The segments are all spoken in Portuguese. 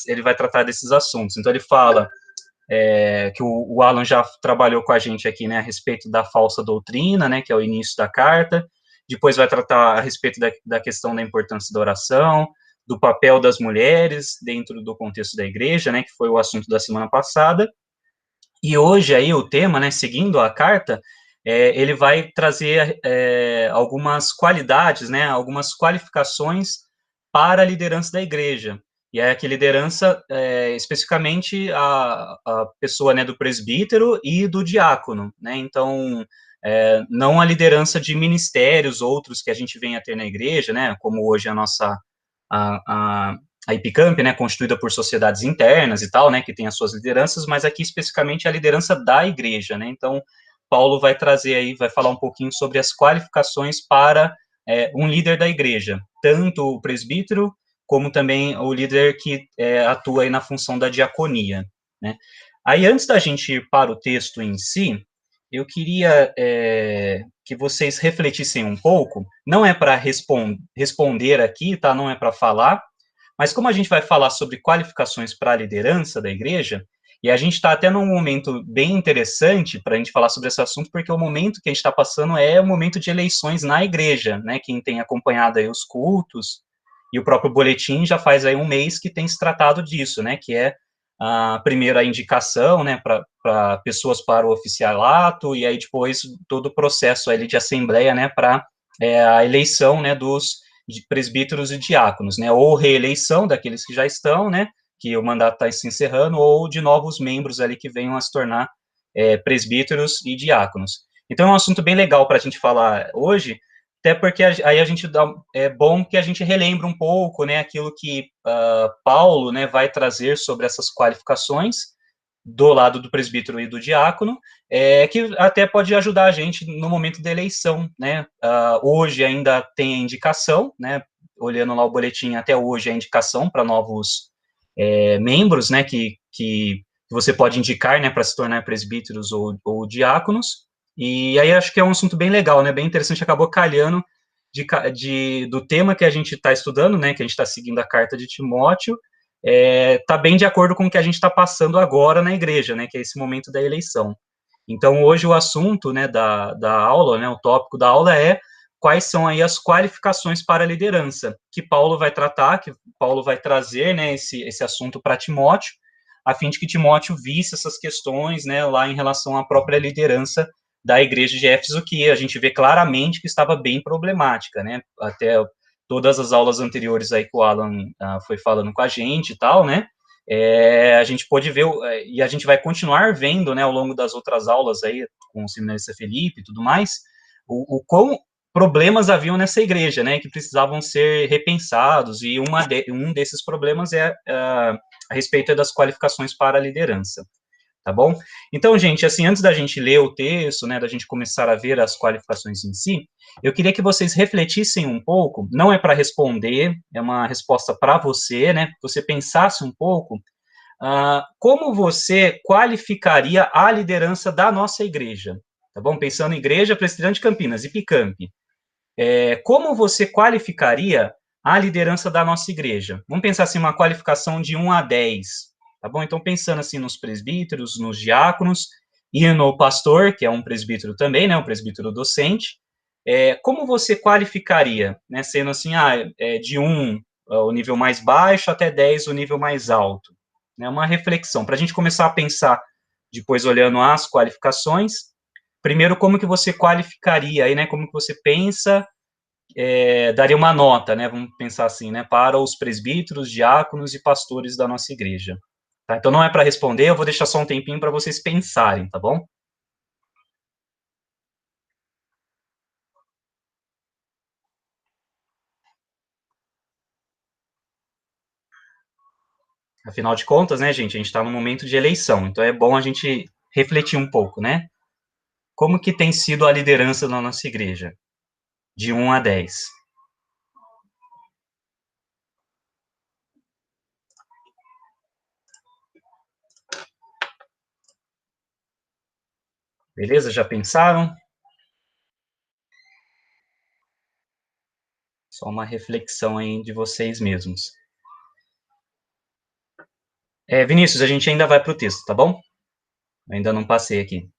ele vai tratar desses assuntos. Então, ele fala que o Alan já trabalhou com a gente aqui, né, a respeito da falsa doutrina, né, que é o início da carta. Depois vai tratar a respeito da questão da importância da oração, do papel das mulheres dentro do contexto da igreja, né, que foi o assunto da semana passada. E hoje aí o tema, né, seguindo a carta, ele vai trazer algumas qualidades, né, algumas qualificações para a liderança da igreja. E é que liderança, especificamente a pessoa, né, do presbítero e do diácono, né, então, não a liderança de ministérios, outros que a gente vem a ter na igreja, né, como hoje a nossa, a IPCamp, né, constituída por sociedades internas e tal, né, que tem as suas lideranças, mas aqui especificamente a liderança da igreja, né, então Paulo vai trazer aí, vai falar um pouquinho sobre as qualificações para um líder da igreja, tanto o presbítero, como também o líder que atua aí na função da diaconia, né. Aí, antes da gente ir para o texto em si, eu queria que vocês refletissem um pouco, não é para responder aqui, tá, não é para falar, mas como a gente vai falar sobre qualificações para a liderança da igreja, e a gente está até num momento bem interessante para a gente falar sobre esse assunto, porque o momento que a gente está passando é o momento de eleições na igreja, né? Quem tem acompanhado aí os cultos e o próprio boletim já faz aí um mês que tem se tratado disso, né? Que é primeiro a indicação, né, para pessoas para o oficialato, e aí depois todo o processo ali de assembleia, né, para a eleição, né, dos de presbíteros e diáconos, né, ou reeleição daqueles que já estão, né, que o mandato está se encerrando, ou de novos membros ali que venham a se tornar presbíteros e diáconos. Então é um assunto bem legal para a gente falar hoje, até porque aí a gente é bom que a gente relembra um pouco, né, aquilo que Paulo, né, vai trazer sobre essas qualificações do lado do presbítero e do diácono, que até pode ajudar a gente no momento da eleição, né? Hoje ainda tem a indicação, né? Olhando lá o boletim, até hoje a indicação para novos membros, né? Que você pode indicar, né? Para se tornar presbíteros ou diáconos. E aí acho que é um assunto bem legal, né? Bem interessante, acabou calhando do tema que a gente está estudando, né? Que a gente está seguindo a carta de Timóteo, está bem de acordo com o que a gente está passando agora na igreja, né, que é esse momento da eleição. Então, hoje o assunto, né, da aula, né, o tópico da aula é quais são aí as qualificações para a liderança, que Paulo vai tratar, que Paulo vai trazer, né, esse assunto para Timóteo, a fim de que Timóteo visse essas questões, né, lá em relação à própria liderança da igreja de Éfeso, que a gente vê claramente que estava bem problemática, né, até todas as aulas anteriores aí que o Alan foi falando com a gente e tal, né, a gente pôde ver, e a gente vai continuar vendo, né, ao longo das outras aulas aí, com o seminarista Felipe e tudo mais, o quão problemas haviam nessa igreja, né, que precisavam ser repensados, e um desses problemas é a respeito das qualificações para a liderança. Tá bom? Então, gente, assim, antes da gente ler o texto, né, da gente começar a ver as qualificações em si, eu queria que vocês refletissem um pouco, não é para responder, é uma resposta para você, né, que você pensasse um pouco, como você qualificaria a liderança da nossa igreja, tá bom? Pensando em Igreja Presbiteriana de Campinas, IPCamp, como você qualificaria a liderança da nossa igreja? Vamos pensar assim, uma qualificação de 1 a 10, tá bom? Então, pensando assim nos presbíteros, nos diáconos e no pastor, que é um presbítero também, né, um presbítero docente, como você qualificaria, né, sendo assim, de 1 o nível mais baixo até 10 o nível mais alto, né, uma reflexão, para a gente começar a pensar, depois olhando as qualificações, primeiro, como que você qualificaria aí, né, como que você pensa, daria uma nota, né, vamos pensar assim, né, para os presbíteros, diáconos e pastores da nossa igreja. Tá? Então, não é para responder, eu vou deixar só um tempinho para vocês pensarem, tá bom? Afinal de contas, né, gente, a gente está num momento de eleição, então é bom a gente refletir um pouco, né? Como que tem sido a liderança na nossa igreja? De 1 a 10. Beleza? Já pensaram? Só uma reflexão aí de vocês mesmos. Vinícius, a gente ainda vai para o texto, tá bom? Eu ainda não passei aqui.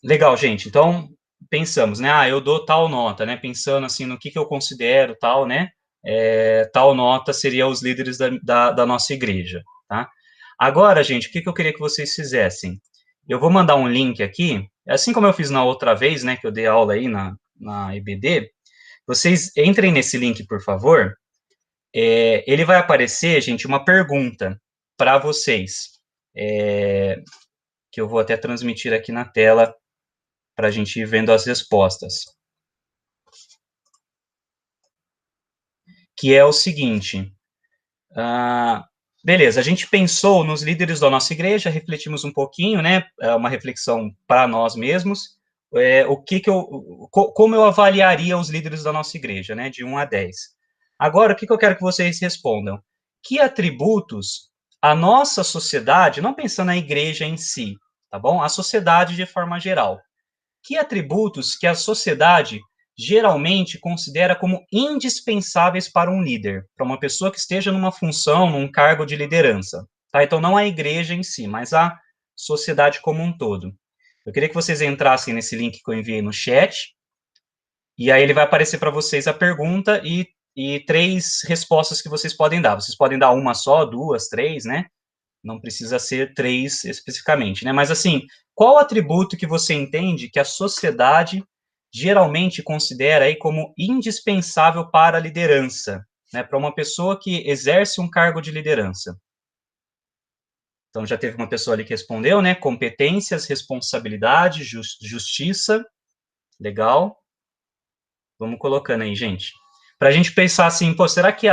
Legal, gente. Então, pensamos, né? Eu dou tal nota, né? Pensando assim no que eu considero tal, né? Tal nota seria os líderes da nossa igreja, tá? Agora, gente, o que eu queria que vocês fizessem? Eu vou mandar um link aqui, assim como eu fiz na outra vez, né? Que eu dei aula aí na EBD. Vocês entrem nesse link, por favor. Ele vai aparecer, gente, uma pergunta para vocês, que eu vou até transmitir aqui na tela para a gente ir vendo as respostas. Que é o seguinte: beleza, a gente pensou nos líderes da nossa igreja, refletimos um pouquinho, né? Uma reflexão para nós mesmos. Como eu avaliaria os líderes da nossa igreja, né? De 1 a 10. Agora, o que eu quero que vocês respondam? Que atributos a nossa sociedade, não pensando na igreja em si, tá bom? A sociedade de forma geral. Que atributos que a sociedade geralmente considera como indispensáveis para um líder, para uma pessoa que esteja numa função, num cargo de liderança, tá? Então, não a igreja em si, mas a sociedade como um todo. Eu queria que vocês entrassem nesse link que eu enviei no chat, e aí ele vai aparecer para vocês a pergunta e 3 respostas que vocês podem dar. Vocês podem dar uma só, 2, 3, né? Não precisa ser 3 especificamente, né? Mas, assim, qual atributo que você entende que a sociedade geralmente considera aí como indispensável para a liderança, né? Para uma pessoa que exerce um cargo de liderança. Então, já teve uma pessoa ali que respondeu, né? Competências, responsabilidade, justiça. Legal. Vamos colocando aí, gente. Para a gente pensar assim, pô, será que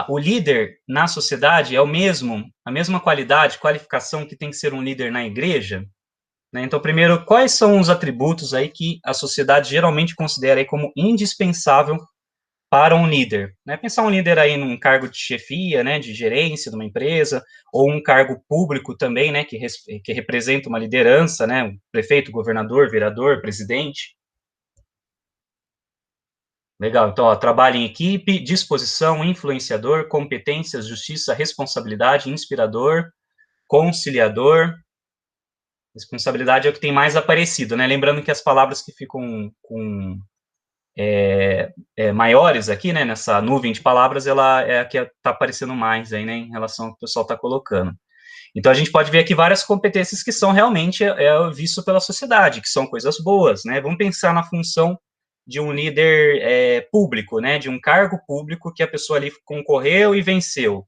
o líder na sociedade é a mesma qualidade, qualificação que tem que ser um líder na igreja? Né? Então, primeiro, quais são os atributos aí que a sociedade geralmente considera aí como indispensável para um líder? Né? Pensar um líder aí num cargo de chefia, né, de gerência de uma empresa, ou um cargo público também, né, que representa uma liderança, né, um prefeito, governador, vereador, presidente. Legal, então, ó, trabalho em equipe, disposição, influenciador, competências, justiça, responsabilidade, inspirador, conciliador. Responsabilidade é o que tem mais aparecido, né? Lembrando que as palavras que ficam com maiores aqui, né, nessa nuvem de palavras, ela é a que está aparecendo mais aí, né, em relação ao que o pessoal está colocando. Então, a gente pode ver aqui várias competências que são realmente visto pela sociedade, que são coisas boas, né? Vamos pensar na função de um líder público, né, de um cargo público que a pessoa ali concorreu e venceu,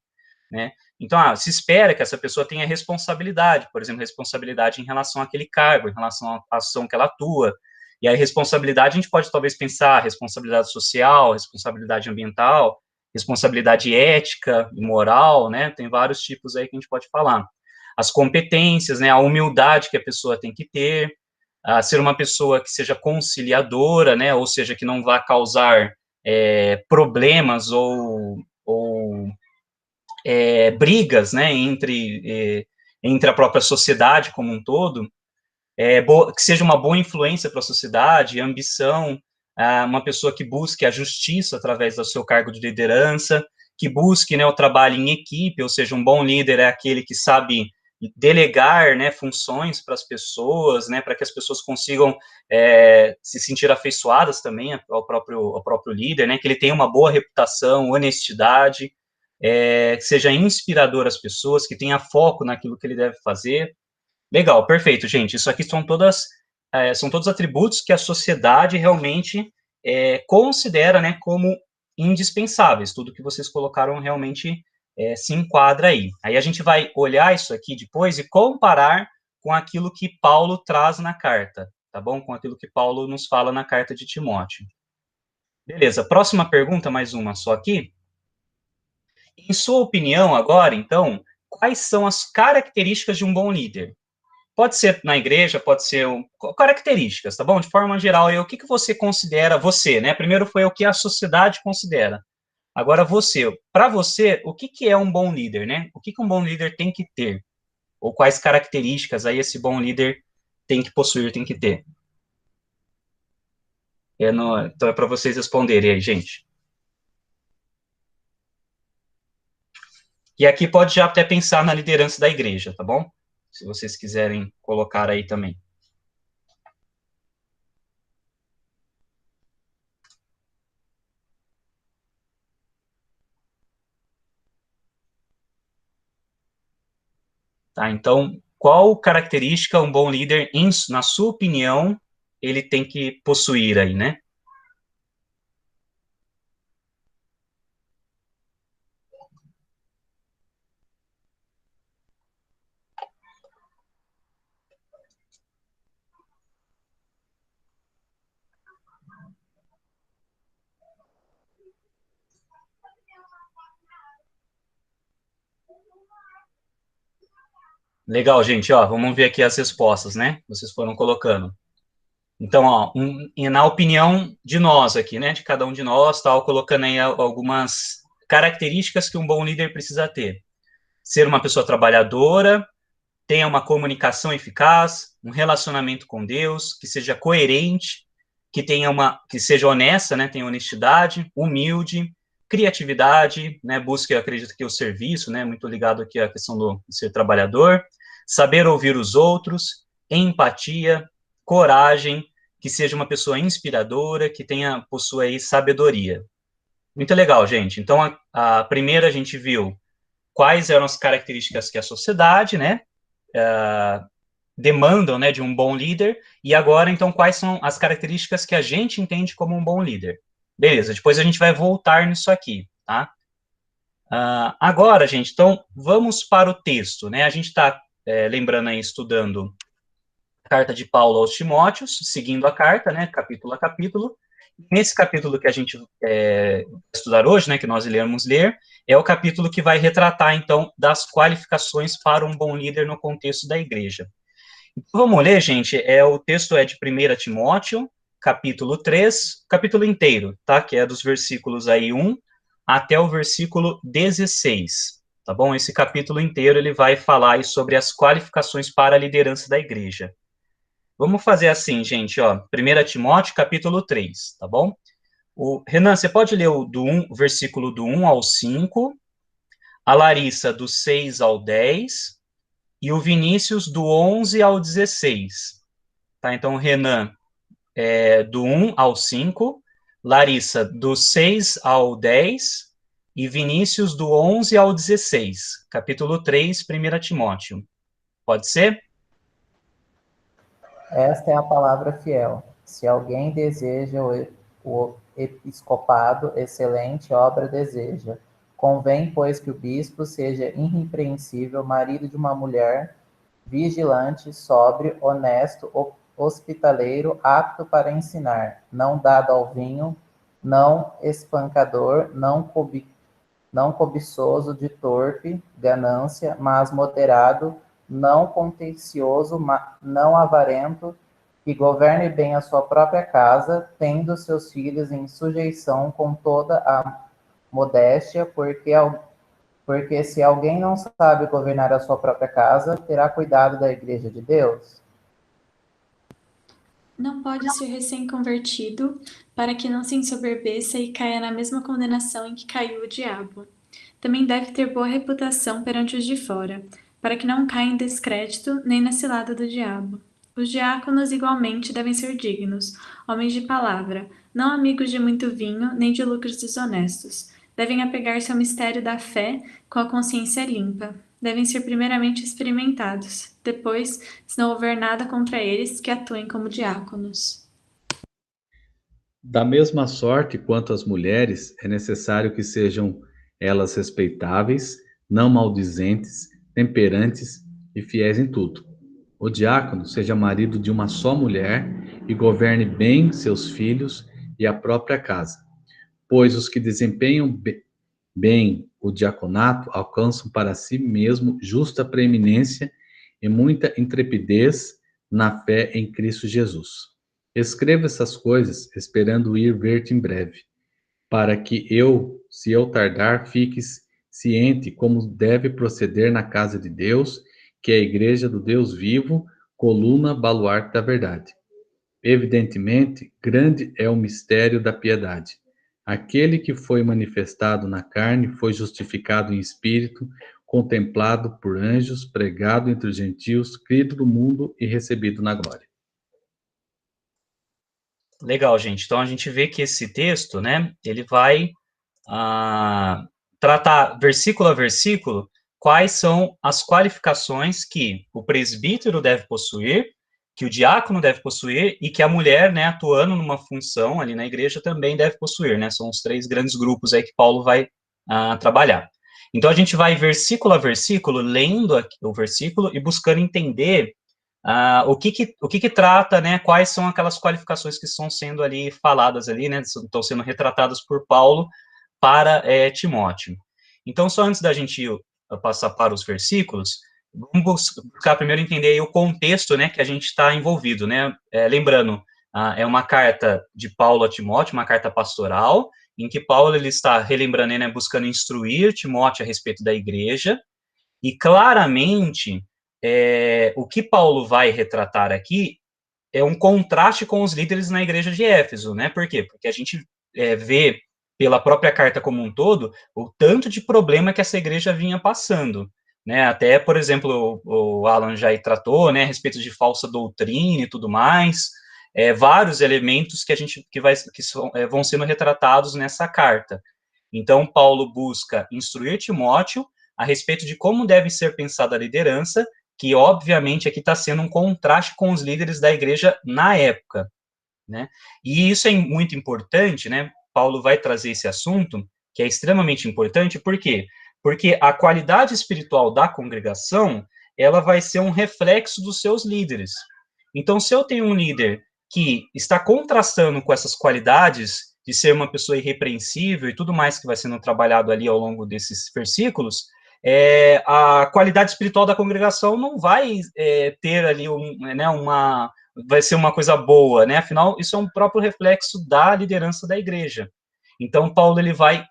né? Então, se espera que essa pessoa tenha responsabilidade, por exemplo, responsabilidade em relação àquele cargo, em relação à ação que ela atua. E aí, responsabilidade, a gente pode talvez pensar responsabilidade social, responsabilidade ambiental, responsabilidade ética e moral, né? Tem vários tipos aí que a gente pode falar. As competências, né? A humildade que a pessoa tem que ter, a ser uma pessoa que seja conciliadora, né? Ou seja, que não vá causar problemas ou brigas, né, entre a própria sociedade como um todo, que seja uma boa influência para a sociedade, ambição, uma pessoa que busque a justiça através do seu cargo de liderança, que busque, né, o trabalho em equipe, ou seja, um bom líder é aquele que sabe delegar, né, funções para as pessoas, né, para que as pessoas consigam se sentir afeiçoadas também ao próprio líder, né, que ele tenha uma boa reputação, honestidade, que seja inspirador às pessoas, que tenha foco naquilo que ele deve fazer. Legal, perfeito, gente. Isso aqui são todos atributos que a sociedade realmente considera, né, como indispensáveis. Tudo que vocês colocaram realmente se enquadra aí. Aí a gente vai olhar isso aqui depois e comparar com aquilo que Paulo traz na carta, tá bom? Com aquilo que Paulo nos fala na carta de Timóteo. Beleza, próxima pergunta, mais uma só aqui. Em sua opinião, agora, então, quais são as características de um bom líder? Pode ser na igreja, pode ser características, tá bom? De forma geral, o que você considera você, né? Primeiro foi o que a sociedade considera. Agora para você, o que é um bom líder, né? O que um bom líder tem que ter? Ou quais características aí esse bom líder tem que possuir, tem que ter? Então é para vocês responderem aí, gente. E aqui pode já até pensar na liderança da igreja, tá bom? Se vocês quiserem colocar aí também. Tá, então, qual característica um bom líder, na sua opinião, ele tem que possuir aí, né? Legal, gente, ó, vamos ver aqui as respostas, né? Vocês foram colocando. Então, ó, e na opinião de nós aqui, né, de cada um de nós, tal, colocando aí algumas características que um bom líder precisa ter. Ser uma pessoa trabalhadora, tenha uma comunicação eficaz, um relacionamento com Deus, que seja coerente, que seja honesta, né, tenha honestidade, humilde, criatividade, né, busque, acredito que o serviço, né, muito ligado aqui à questão do ser trabalhador, saber ouvir os outros, empatia, coragem, que seja uma pessoa inspiradora, que possua aí sabedoria. Muito legal, gente. Então, a primeira a gente viu quais eram as características que a sociedade, né, demandam, né, de um bom líder, e agora, então, quais são as características que a gente entende como um bom líder. Beleza, depois a gente vai voltar nisso aqui, tá? Agora, gente, então, vamos para o texto, né? A gente está, lembrando aí, estudando a carta de Paulo aos Timóteos, seguindo a carta, né, capítulo a capítulo. Nesse capítulo que a gente vai estudar hoje, né, que nós iremos ler, é o capítulo que vai retratar, então, das qualificações para um bom líder no contexto da igreja. Então, vamos ler, gente, o texto é de 1 Timóteo, capítulo 3, capítulo inteiro, tá, que é dos versículos aí 1 até o versículo 16, tá bom? Esse capítulo inteiro, ele vai falar aí sobre as qualificações para a liderança da igreja. Vamos fazer assim, gente, ó, 1 Timóteo, capítulo 3, tá bom? Renan, você pode ler o versículo do 1 ao 5, a Larissa do 6 ao 10 e o Vinícius do 11 ao 16, tá? Então, Renan do 1 ao 5, Larissa do 6 ao 10 e Vinícius do 11 ao 16, capítulo 3, 1 Timóteo. Pode ser? Esta é a palavra fiel. Se alguém deseja o episcopado, excelente obra deseja. Convém, pois, que o bispo seja irrepreensível, marido de uma mulher, vigilante, sóbrio, honesto, hospitaleiro, apto para ensinar, não dado ao vinho, não espancador, não cobiçoso de torpe ganância, mas moderado, não contencioso, não avarento, que governe bem a sua própria casa, tendo seus filhos em sujeição com toda a modéstia, porque se alguém não sabe governar a sua própria casa, terá cuidado da igreja de Deus? Não pode ser recém-convertido, para que não se ensoberbeça e caia na mesma condenação em que caiu o diabo. Também deve ter boa reputação perante os de fora, para que não caia em descrédito nem na cilada do diabo. Os diáconos igualmente devem ser dignos, homens de palavra, não amigos de muito vinho, nem de lucros desonestos. Devem apegar-se ao mistério da fé com a consciência limpa. Devem ser primeiramente experimentados, depois, se não houver nada contra eles, que atuem como diáconos. Da mesma sorte quanto as mulheres, é necessário que sejam elas respeitáveis, não maldizentes, temperantes e fiéis em tudo. O diácono seja marido de uma só mulher e governe bem seus filhos e a própria casa, pois os que desempenham bem o diaconato alcançam para si mesmo justa preeminência e muita intrepidez na fé em Cristo Jesus. Escreva essas coisas, esperando ir ver-te em breve, para que se eu tardar, fiques ciente como deve proceder na casa de Deus, que é a igreja do Deus vivo, coluna baluarte da verdade. Evidentemente, grande é o mistério da piedade. Aquele que foi manifestado na carne foi justificado em espírito, contemplado por anjos, pregado entre os gentios, crido no mundo e recebido na glória. Legal, gente. Então a gente vê que esse texto, né, ele vai tratar versículo a versículo quais são as qualificações que o presbítero deve possuir, que o diácono deve possuir e que a mulher, né, atuando numa função ali na igreja também deve possuir, né? São os 3 grandes grupos aí que Paulo vai trabalhar. Então a gente vai versículo a versículo lendo o versículo e buscando entender o que trata, né, quais são aquelas qualificações que estão sendo ali faladas ali, né, estão sendo retratadas por Paulo para Timóteo. Então, só antes da gente passar para os versículos, vamos buscar primeiro entender aí o contexto, né, que a gente está envolvido, né, lembrando, é uma carta de Paulo a Timóteo, uma carta pastoral, em que Paulo ele está relembrando, né, buscando instruir Timóteo a respeito da igreja, e claramente, o que Paulo vai retratar aqui é um contraste com os líderes na igreja de Éfeso, né? Por quê? Porque a gente vê pela própria carta como um todo o tanto de problema que essa igreja vinha passando, né? Até, por exemplo, o Alan já tratou, né, a respeito de falsa doutrina e tudo mais, vários elementos que vão sendo retratados nessa carta. Então, Paulo busca instruir Timóteo a respeito de como deve ser pensada a liderança, que obviamente aqui está sendo um contraste com os líderes da igreja na época, né? E isso é muito importante, né? Paulo vai trazer esse assunto, que é extremamente importante, por quê? Porque a qualidade espiritual da congregação, ela vai ser um reflexo dos seus líderes. Então, se eu tenho um líder que está contrastando com essas qualidades de ser uma pessoa irrepreensível e tudo mais que vai sendo trabalhado ali ao longo desses versículos, a qualidade espiritual da congregação não vai ter ali vai ser uma coisa boa, né? Afinal, isso é um próprio reflexo da liderança da igreja. Então, Paulo ele vai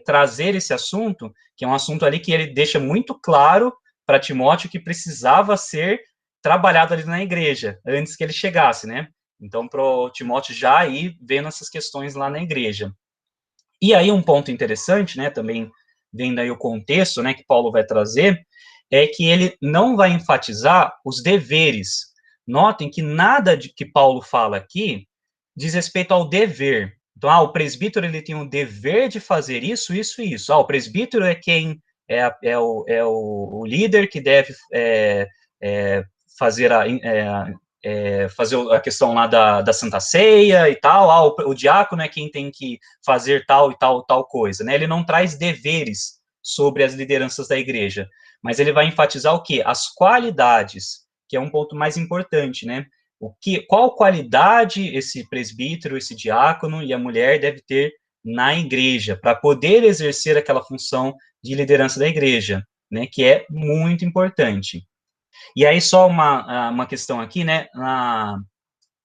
trazer esse assunto, que é um assunto ali que ele deixa muito claro para Timóteo que precisava ser trabalhado ali na igreja, antes que ele chegasse, né? Então, para o Timóteo já ir vendo essas questões lá na igreja. E aí, um ponto interessante, né, também vendo aí o contexto, né, que Paulo vai trazer, é que ele não vai enfatizar os deveres. Notem que nada de que Paulo fala aqui diz respeito ao dever. Então, o presbítero ele tem o dever de fazer isso, isso e isso. O presbítero é quem o líder que deve fazer fazer a questão lá da Santa Ceia e tal, o diácono é quem tem que fazer tal e tal coisa, né? Ele não traz deveres sobre as lideranças da igreja, mas ele vai enfatizar o quê? As qualidades, que é um ponto mais importante, né? Qual qualidade esse presbítero, esse diácono e a mulher deve ter na igreja, para poder exercer aquela função de liderança da igreja, né? Que é muito importante. E aí, só uma questão aqui, né,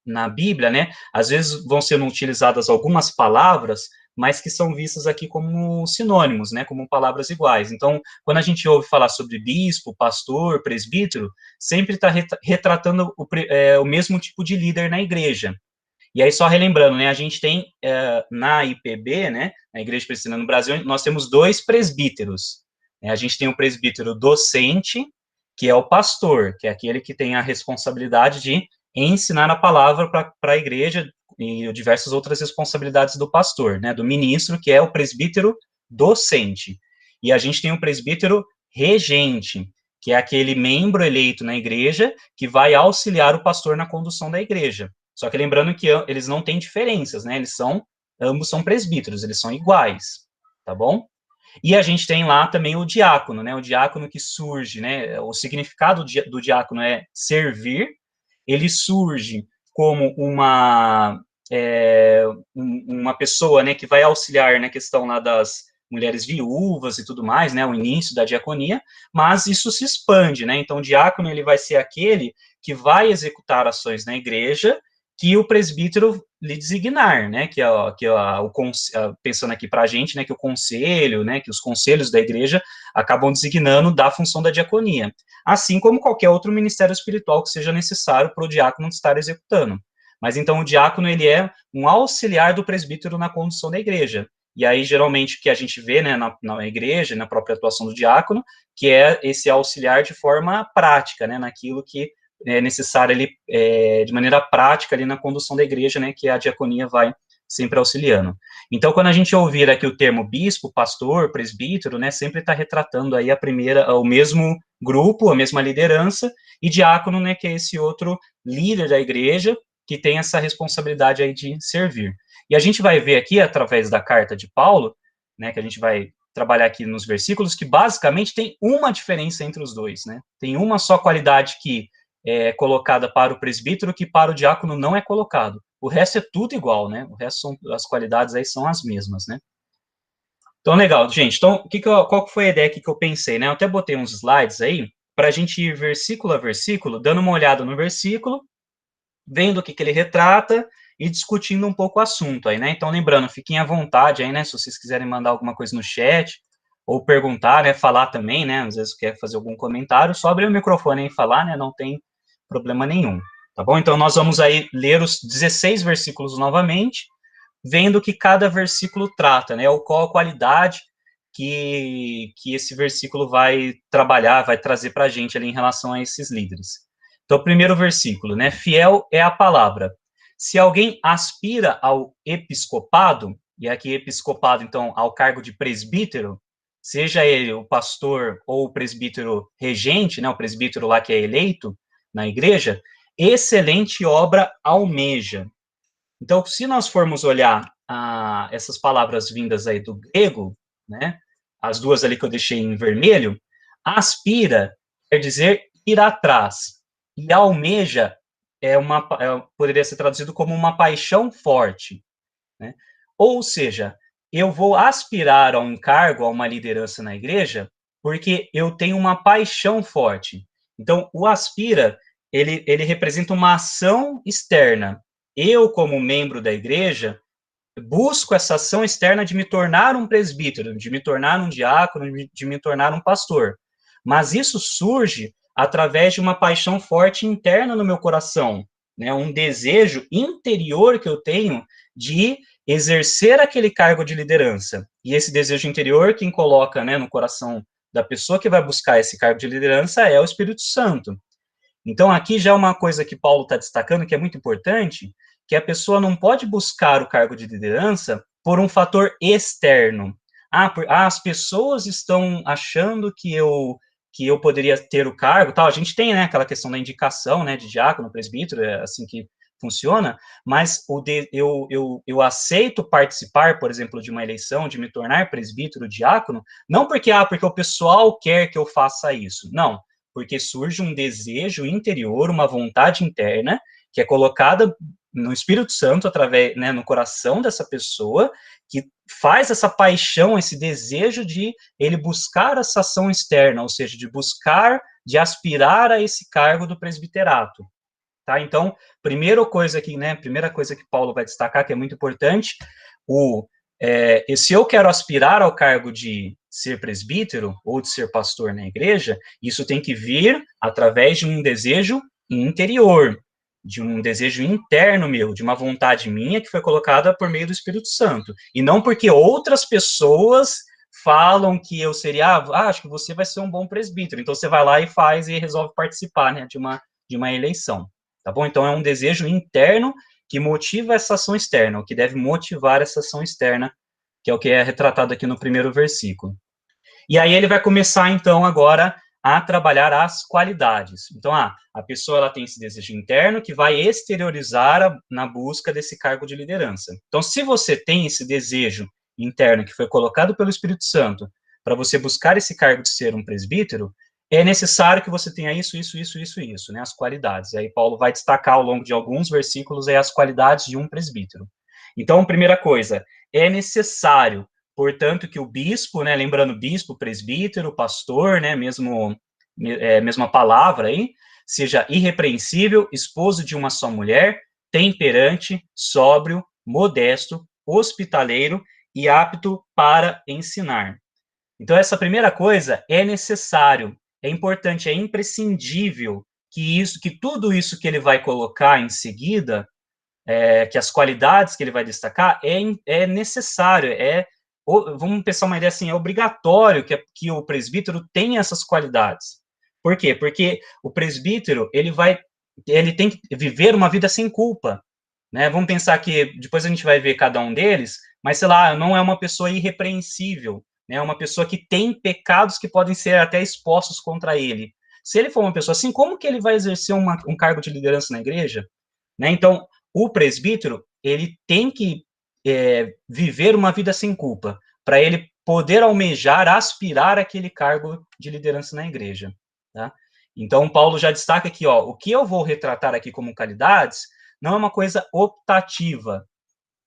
na Bíblia, né, às vezes vão sendo utilizadas algumas palavras, mas que são vistas aqui como sinônimos, né, como palavras iguais. Então, quando a gente ouve falar sobre bispo, pastor, presbítero, sempre está retratando o mesmo tipo de líder na igreja. E aí, só relembrando, né, a gente tem, na IPB, né, na Igreja Presbiteriana no Brasil, nós temos 2 presbíteros. A gente tem o presbítero docente, que é o pastor, que é aquele que tem a responsabilidade de ensinar a palavra para a igreja e diversas outras responsabilidades do pastor, né, do ministro, que é o presbítero docente. E a gente tem o presbítero regente, que é aquele membro eleito na igreja que vai auxiliar o pastor na condução da igreja. Só que lembrando que eles não têm diferenças, né, ambos são presbíteros, eles são iguais, tá bom? E a gente tem lá também o diácono, né? O diácono que surge, né? O significado do diácono é servir. Ele surge como uma pessoa, né, que vai auxiliar na questão lá das mulheres viúvas e tudo mais, né? O início da diaconia, mas isso se expande, né? Então, o diácono ele vai ser aquele que vai executar ações na igreja que o presbítero lhe designar, né, pensando aqui para a gente, né, que o conselho, né, que os conselhos da igreja acabam designando da função da diaconia, assim como qualquer outro ministério espiritual que seja necessário para o diácono estar executando. Mas então o diácono ele é um auxiliar do presbítero na condução da igreja. e aí, geralmente, o que a gente vê, né, na igreja, na própria atuação do diácono, que é esse auxiliar de forma prática, né, naquilo que é necessário ali, de maneira prática ali na condução da igreja, né, que a diaconia vai sempre auxiliando. Então, quando a gente ouvir aqui o termo bispo, pastor, presbítero, né, sempre está retratando aí o mesmo grupo, a mesma liderança, e diácono, né, que é esse outro líder da igreja, que tem essa responsabilidade aí de servir. E a gente vai ver aqui, através da carta de Paulo, né, que a gente vai trabalhar aqui nos versículos, que basicamente tem uma diferença entre os dois, né? Tem uma só qualidade que é colocada para o presbítero, que para o diácono não é colocado. O resto é tudo igual, né? O resto as qualidades aí são as mesmas, né? Então, legal, gente. Então, qual foi a ideia que eu pensei, né? Eu até botei uns slides aí, para a gente ir versículo a versículo, dando uma olhada no versículo, vendo o que ele retrata e discutindo um pouco o assunto aí, né? Então, lembrando, fiquem à vontade aí, né? Se vocês quiserem mandar alguma coisa no chat, ou perguntar, né? Falar também, né? Às vezes quer fazer algum comentário, só abrir o microfone aí e falar, né? Não tem problema nenhum, tá bom? Então, nós vamos aí ler os 16 versículos novamente, vendo que cada versículo trata, né? Ou qual a qualidade que esse versículo vai trabalhar, vai trazer para a gente ali em relação a esses líderes. Então, o primeiro versículo, né? Fiel é a palavra. Se alguém aspira ao episcopado, e aqui episcopado, então, ao cargo de presbítero, seja ele o pastor ou o presbítero regente, né? O presbítero lá que é eleito na igreja, excelente obra almeja. Então, se nós formos olhar essas palavras vindas aí do grego, né, as duas ali que eu deixei em vermelho, aspira quer dizer ir atrás, e almeja poderia ser traduzido como uma paixão forte, né? Ou seja, eu vou aspirar a um cargo, a uma liderança na igreja, porque eu tenho uma paixão forte. Então, o aspira, ele representa uma ação externa. Eu, como membro da igreja, busco essa ação externa de me tornar um presbítero, de me tornar um diácono, de me tornar um pastor. Mas isso surge através de uma paixão forte interna no meu coração, né? Um desejo interior que eu tenho de exercer aquele cargo de liderança. E esse desejo interior, quem coloca, né, no coração da pessoa que vai buscar esse cargo de liderança é o Espírito Santo. Então, aqui já é uma coisa que Paulo está destacando, que é muito importante, que a pessoa não pode buscar o cargo de liderança por um fator externo. As pessoas estão achando que eu poderia ter o cargo, tal. A gente tem, né, aquela questão da indicação, né, de diácono, presbítero, é assim que funciona, mas eu aceito participar, por exemplo, de uma eleição, de me tornar presbítero, diácono, não porque o pessoal quer que eu faça isso, não, porque surge um desejo interior, uma vontade interna, que é colocada no Espírito Santo, através, né, no coração dessa pessoa, que faz essa paixão, esse desejo de ele buscar essa ação externa, ou seja, de buscar, de aspirar a esse cargo do presbiterato. Tá? Então, primeira coisa que Paulo vai destacar, que é muito importante, se eu quero aspirar ao cargo de ser presbítero ou de ser pastor na igreja, isso tem que vir através de um desejo interior, de um desejo interno meu, de uma vontade minha que foi colocada por meio do Espírito Santo, e não porque outras pessoas falam que eu seria, acho que você vai ser um bom presbítero, então você vai lá e faz e resolve participar, né, de uma eleição, tá bom? Então é um desejo interno que motiva essa ação externa, o que deve motivar essa ação externa, que é o que é retratado aqui no primeiro versículo. E aí ele vai começar, então, agora a trabalhar as qualidades. Então, a pessoa ela tem esse desejo interno que vai exteriorizar na busca desse cargo de liderança. Então, se você tem esse desejo interno que foi colocado pelo Espírito Santo para você buscar esse cargo de ser um presbítero, é necessário que você tenha isso, né, as qualidades. Aí Paulo vai destacar ao longo de alguns versículos as qualidades de um presbítero. Então, primeira coisa, é necessário, portanto, que o bispo, né, lembrando bispo, presbítero, pastor, né, mesma palavra aí, seja irrepreensível, esposo de uma só mulher, temperante, sóbrio, modesto, hospitaleiro e apto para ensinar. Então, essa primeira coisa é necessário, é importante, é imprescindível que tudo isso que ele vai colocar em seguida, que as qualidades que ele vai destacar, é necessário, vamos pensar uma ideia assim, é obrigatório que o presbítero tenha essas qualidades. Por quê? Porque o presbítero, ele tem que viver uma vida sem culpa, né? Vamos pensar que, depois a gente vai ver cada um deles, mas, sei lá, não é uma pessoa irrepreensível, né? É uma pessoa que tem pecados que podem ser até expostos contra ele. Se ele for uma pessoa assim, como que ele vai exercer um cargo de liderança na igreja? Né? Então, o presbítero, ele tem que viver uma vida sem culpa, para ele poder almejar, aspirar aquele cargo de liderança na igreja. Tá? Então, Paulo já destaca aqui, ó, o que eu vou retratar aqui como qualidades não é uma coisa optativa,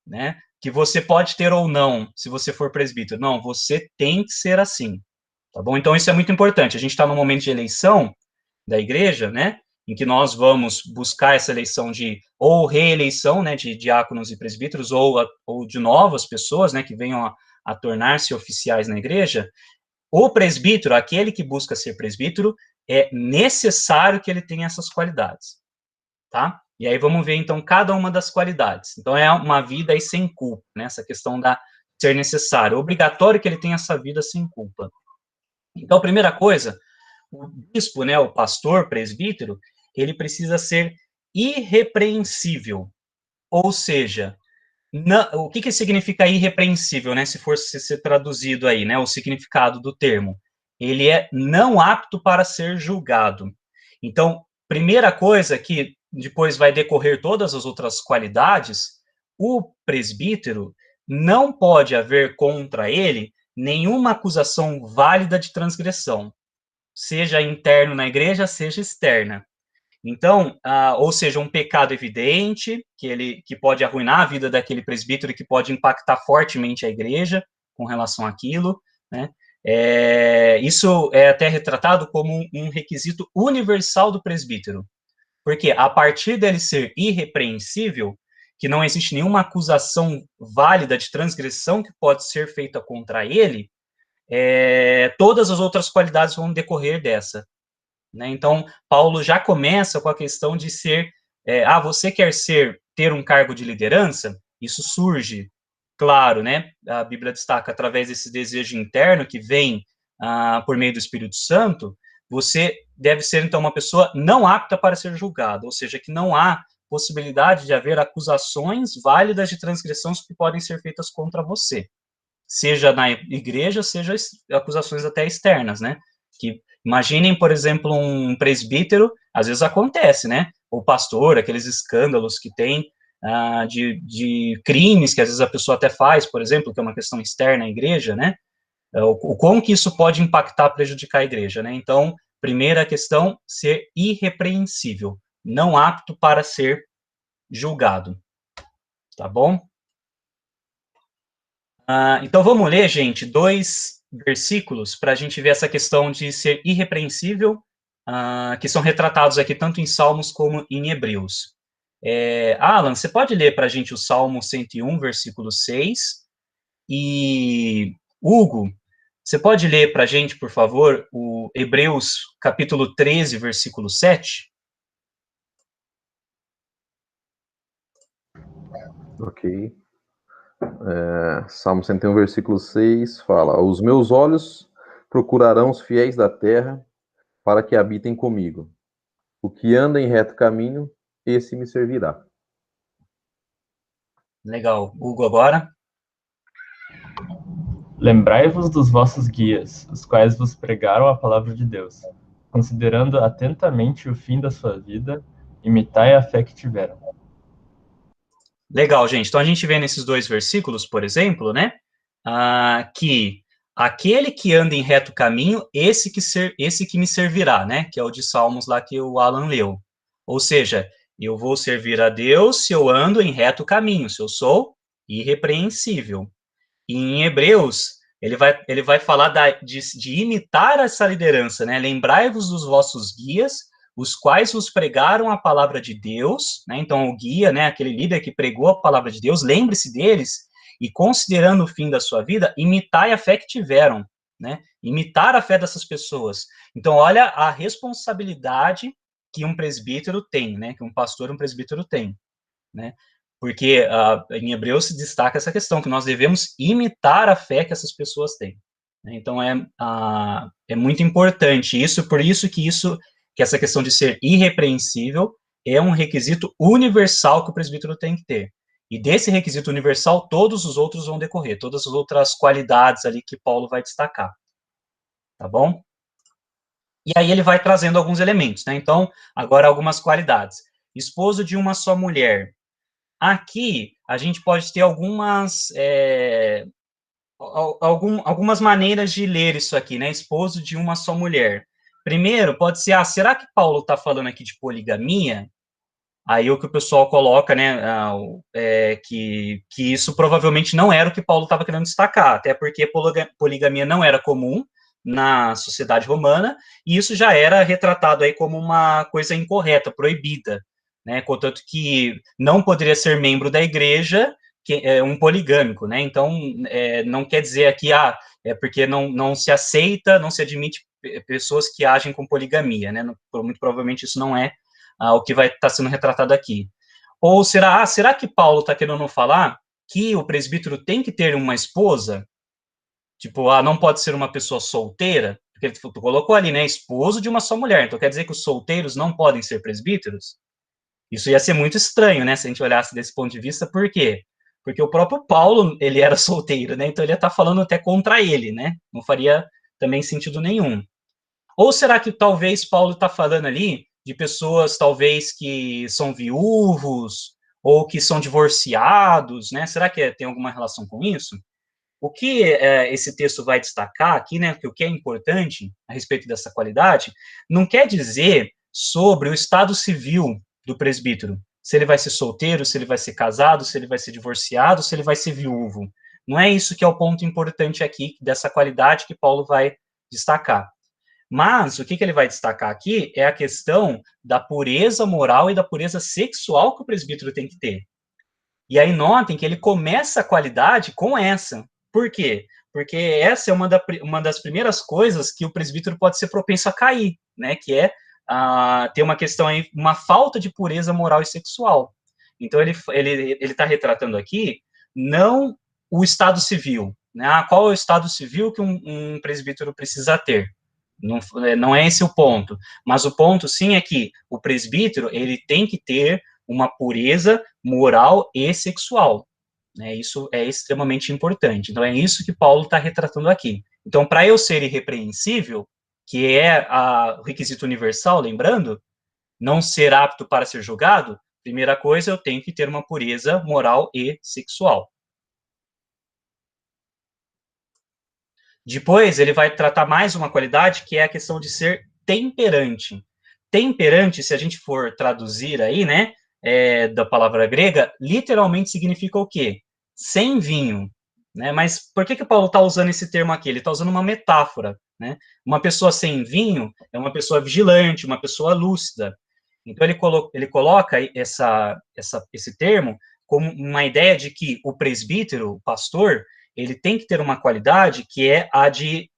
né? Que você pode ter ou não, se você for presbítero. Não, você tem que ser assim. Tá bom? Então, isso é muito importante. A gente está no momento de eleição da igreja, né? Em que nós vamos buscar essa eleição ou reeleição, né, de diáconos e presbíteros, ou de novas pessoas, né, que venham a tornar-se oficiais na igreja. O presbítero, aquele que busca ser presbítero, é necessário que ele tenha essas qualidades, tá? E aí vamos ver, então, cada uma das qualidades. Então, é uma vida aí sem culpa, né? Essa questão da ser necessário. É obrigatório que ele tenha essa vida sem culpa. Então, a primeira coisa, o bispo, né, o pastor, presbítero, ele precisa ser irrepreensível. Ou seja, o que significa irrepreensível, né, se for ser traduzido aí, né, o significado do termo? Ele é não apto para ser julgado. Então, primeira coisa que depois vai decorrer todas as outras qualidades, o presbítero não pode haver contra ele nenhuma acusação válida de transgressão, seja interno na igreja, seja externa. Então, ou seja, um pecado evidente, que pode arruinar a vida daquele presbítero e que pode impactar fortemente a igreja com relação àquilo, né? Isso é até retratado como um requisito universal do presbítero, porque a partir dele ser irrepreensível, que não existe nenhuma acusação válida de transgressão que pode ser feita contra ele, todas as outras qualidades vão decorrer dessa. Né? Então, Paulo já começa com a questão de ser, você quer ter um cargo de liderança? Isso surge, claro, né? A Bíblia destaca através desse desejo interno que vem por meio do Espírito Santo. Você deve ser, então, uma pessoa não apta para ser julgada, ou seja, que não há possibilidade de haver acusações válidas de transgressões que podem ser feitas contra você, seja na igreja, seja acusações até externas, né? Que imaginem, por exemplo, um presbítero, às vezes acontece, né? O pastor, aqueles escândalos que tem de crimes que às vezes a pessoa até faz, por exemplo, que é uma questão externa à igreja, né? Como que isso pode impactar, prejudicar a igreja, né? Então, primeira questão, ser irrepreensível, não apto para ser julgado, tá bom? Então, vamos ler, gente, 2 versículos para a gente ver essa questão de ser irrepreensível, que são retratados aqui tanto em Salmos como em Hebreus. Alan, você pode ler para a gente o Salmo 101, versículo 6, e Hugo, você pode ler para a gente, por favor, o Hebreus, capítulo 13, versículo 7? Ok. Salmo 101, versículo 6 fala: Os meus olhos procurarão os fiéis da terra para que habitem comigo. O que anda em reto caminho, esse me servirá. Legal. Hugo, agora? Lembrai-vos dos vossos guias, os quais vos pregaram a palavra de Deus. Considerando atentamente o fim da sua vida, imitai a fé que tiveram. Legal, gente. Então, a gente vê nesses 2 versículos, por exemplo, né, que aquele que anda em reto caminho, esse que me servirá, né, que é o de Salmos lá que o Alan leu. Ou seja, eu vou servir a Deus se eu ando em reto caminho, se eu sou irrepreensível. E em Hebreus, ele vai falar de imitar essa liderança, né? Lembrai-vos dos vossos guias, os quais vos pregaram a palavra de Deus, né? Então, o guia, né, aquele líder que pregou a palavra de Deus, lembre-se deles, e considerando o fim da sua vida, imitai a fé que tiveram, né? Imitar a fé dessas pessoas. Então, olha a responsabilidade que um presbítero tem, né? Que um pastor, um presbítero tem, né? porque em Hebreus se destaca essa questão, que nós devemos imitar a fé que essas pessoas têm. Então, é muito importante isso, por isso que essa questão de ser irrepreensível é um requisito universal que o presbítero tem que ter. E desse requisito universal, todos os outros vão decorrer, todas as outras qualidades ali que Paulo vai destacar. Tá bom? E aí ele vai trazendo alguns elementos, né? Então, agora algumas qualidades. Esposo de uma só mulher. Aqui, a gente pode ter algumas maneiras de ler isso aqui, né? Esposo de uma só mulher. Primeiro, pode ser, será que Paulo está falando aqui de poligamia? Aí o que o pessoal coloca, né, que isso provavelmente não era o que Paulo estava querendo destacar, até porque poligamia não era comum na sociedade romana, e isso já era retratado aí como uma coisa incorreta, proibida, né, contanto que não poderia ser membro da igreja um poligâmico, né, então não quer dizer aqui, é porque não se aceita, não se admite pessoas que agem com poligamia, né, muito provavelmente isso não é o que vai estar sendo retratado aqui. Ou será que Paulo está querendo falar que o presbítero tem que ter uma esposa? Tipo, não pode ser uma pessoa solteira? Porque tu colocou ali, né, esposo de uma só mulher. Então quer dizer que os solteiros não podem ser presbíteros? Isso ia ser muito estranho, né, se a gente olhasse desse ponto de vista. Por quê? Porque o próprio Paulo, ele era solteiro, né, então ele ia estar falando até contra ele, né, não faria também sentido nenhum. Ou será que talvez Paulo está falando ali de pessoas, talvez, que são viúvos, ou que são divorciados, né? Será que tem alguma relação com isso? O que esse texto vai destacar aqui, né, que o que é importante a respeito dessa qualidade, não quer dizer sobre o estado civil do presbítero, se ele vai ser solteiro, se ele vai ser casado, se ele vai ser divorciado, se ele vai ser viúvo. Não é isso que é o ponto importante aqui, dessa qualidade que Paulo vai destacar. Mas o que ele vai destacar aqui é a questão da pureza moral e da pureza sexual que o presbítero tem que ter. E aí notem que ele começa a qualidade com essa. Por quê? Porque essa é uma das primeiras coisas que o presbítero pode ser propenso a cair, né? Que é ter uma questão aí, uma falta de pureza moral e sexual. Então ele está retratando aqui não o estado civil, né? Qual é o estado civil que um presbítero precisa ter? Não é esse o ponto, mas o ponto sim é que o presbítero ele tem que ter uma pureza moral e sexual, né? Isso é extremamente importante. Então é isso que Paulo está retratando aqui. Então, para eu ser irrepreensível, que é o requisito universal, lembrando, não ser apto para ser julgado, primeira coisa, eu tenho que ter uma pureza moral e sexual. Depois, ele vai tratar mais uma qualidade, que é a questão de ser temperante. Temperante, se a gente for traduzir aí, né, da palavra grega, literalmente significa o quê? Sem vinho, né? Mas por que Paulo está usando esse termo aqui? Ele está usando uma metáfora, né? Uma pessoa sem vinho é uma pessoa vigilante, uma pessoa lúcida. Então, ele coloca esse termo como uma ideia de que o presbítero, o pastor, ele tem que ter uma qualidade que é a de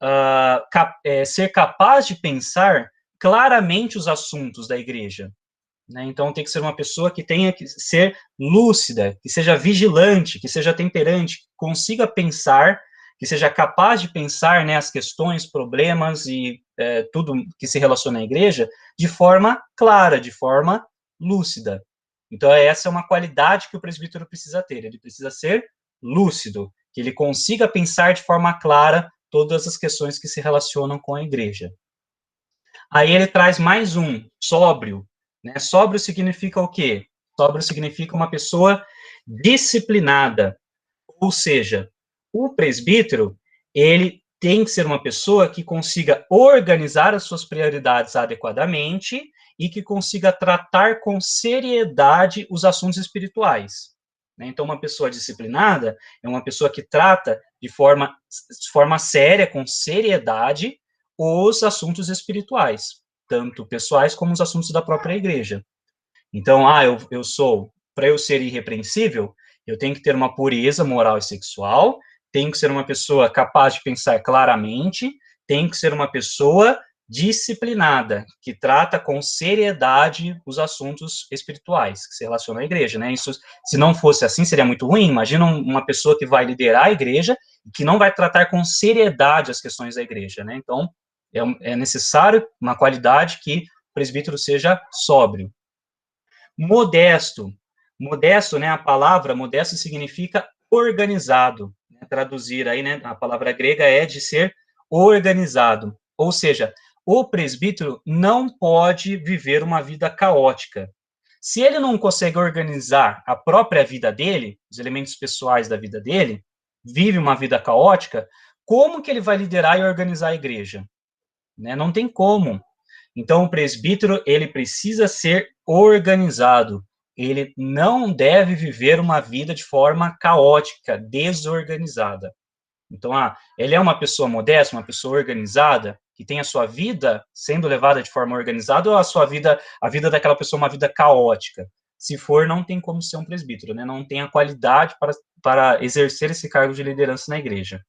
ser capaz de pensar claramente os assuntos da igreja, né? Então, tem que ser uma pessoa que tenha que ser lúcida, que seja vigilante, que seja temperante, que consiga pensar, que seja capaz de pensar, né, as questões, problemas e tudo que se relaciona à igreja de forma clara, de forma lúcida. Então, essa é uma qualidade que o presbítero precisa ter, ele precisa ser lúcido, que ele consiga pensar de forma clara todas as questões que se relacionam com a igreja. Aí ele traz mais um, sóbrio, né? Sóbrio significa o quê? Sóbrio significa uma pessoa disciplinada, ou seja, o presbítero, ele tem que ser uma pessoa que consiga organizar as suas prioridades adequadamente e que consiga tratar com seriedade os assuntos espirituais. Então, uma pessoa disciplinada é uma pessoa que trata de forma séria, com seriedade, os assuntos espirituais, tanto pessoais como os assuntos da própria igreja. Então, para eu ser irrepreensível, eu tenho que ter uma pureza moral e sexual, tenho que ser uma pessoa capaz de pensar claramente, tenho que ser uma pessoa disciplinada, que trata com seriedade os assuntos espirituais que se relacionam à igreja, né? Isso, se não fosse assim, seria muito ruim. Imagina uma pessoa que vai liderar a igreja e que não vai tratar com seriedade as questões da igreja, né? Então, é necessário uma qualidade que o presbítero seja sóbrio. Modesto. Modesto, né? A palavra modesto significa organizado. Né? Traduzir aí, né? A palavra grega é de ser organizado. Ou seja, o presbítero não pode viver uma vida caótica. Se ele não consegue organizar a própria vida dele, os elementos pessoais da vida dele, vive uma vida caótica, como que ele vai liderar e organizar a igreja? Né? Não tem como. Então, o presbítero, ele precisa ser organizado. Ele não deve viver uma vida de forma caótica, desorganizada. Então, ele é uma pessoa modesta, uma pessoa organizada, que tem a sua vida sendo levada de forma organizada, ou a vida daquela pessoa é uma vida caótica? Se for, não tem como ser um presbítero, né? Não tem a qualidade para exercer esse cargo de liderança na igreja.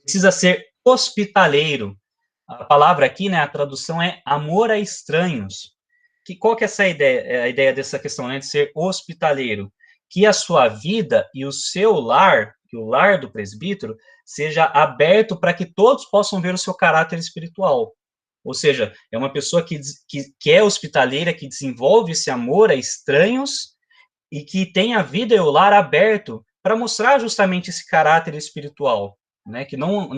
Precisa ser hospitaleiro. A palavra aqui, né, a tradução é amor a estranhos. Qual que é essa ideia, a ideia dessa questão, né, de ser hospitaleiro? Que a sua vida e o seu lar, que o lar do presbítero, seja aberto para que todos possam ver o seu caráter espiritual. Ou seja, é uma pessoa que é hospitaleira, que desenvolve esse amor a estranhos e que tem a vida e o lar aberto para mostrar justamente esse caráter espiritual, né? Que não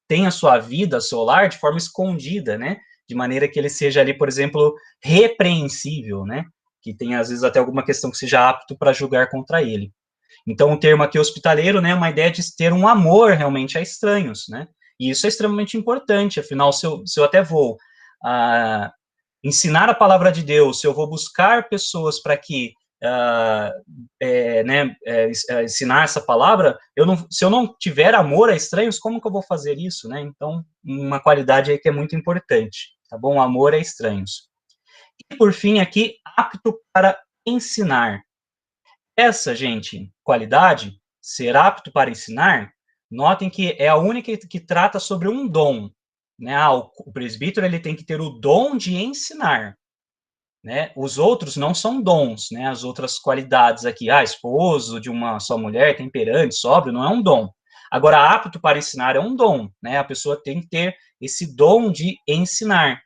tem a sua vida, seu lar, de forma escondida, né? De maneira que ele seja ali, por exemplo, repreensível, né? Que tenha, às vezes, até alguma questão que seja apto para julgar contra ele. Então, o termo aqui hospitaleiro, né, é uma ideia de ter um amor realmente a estranhos, né? E isso é extremamente importante, afinal, se eu até vou ensinar a palavra de Deus, se eu vou buscar pessoas para que ensinar essa palavra, se eu não tiver amor a estranhos, como que eu vou fazer isso, né? Então, uma qualidade aí que é muito importante, tá bom? Amor a estranhos. E, por fim, aqui, apto para ensinar. Essa, gente, qualidade, ser apto para ensinar, notem que é a única que trata sobre um dom, né? O presbítero, ele tem que ter o dom de ensinar, né? Os outros não são dons, né? As outras qualidades aqui, esposo de uma só mulher, temperante, sóbrio, não é um dom. Agora, apto para ensinar é um dom, né? A pessoa tem que ter esse dom de ensinar.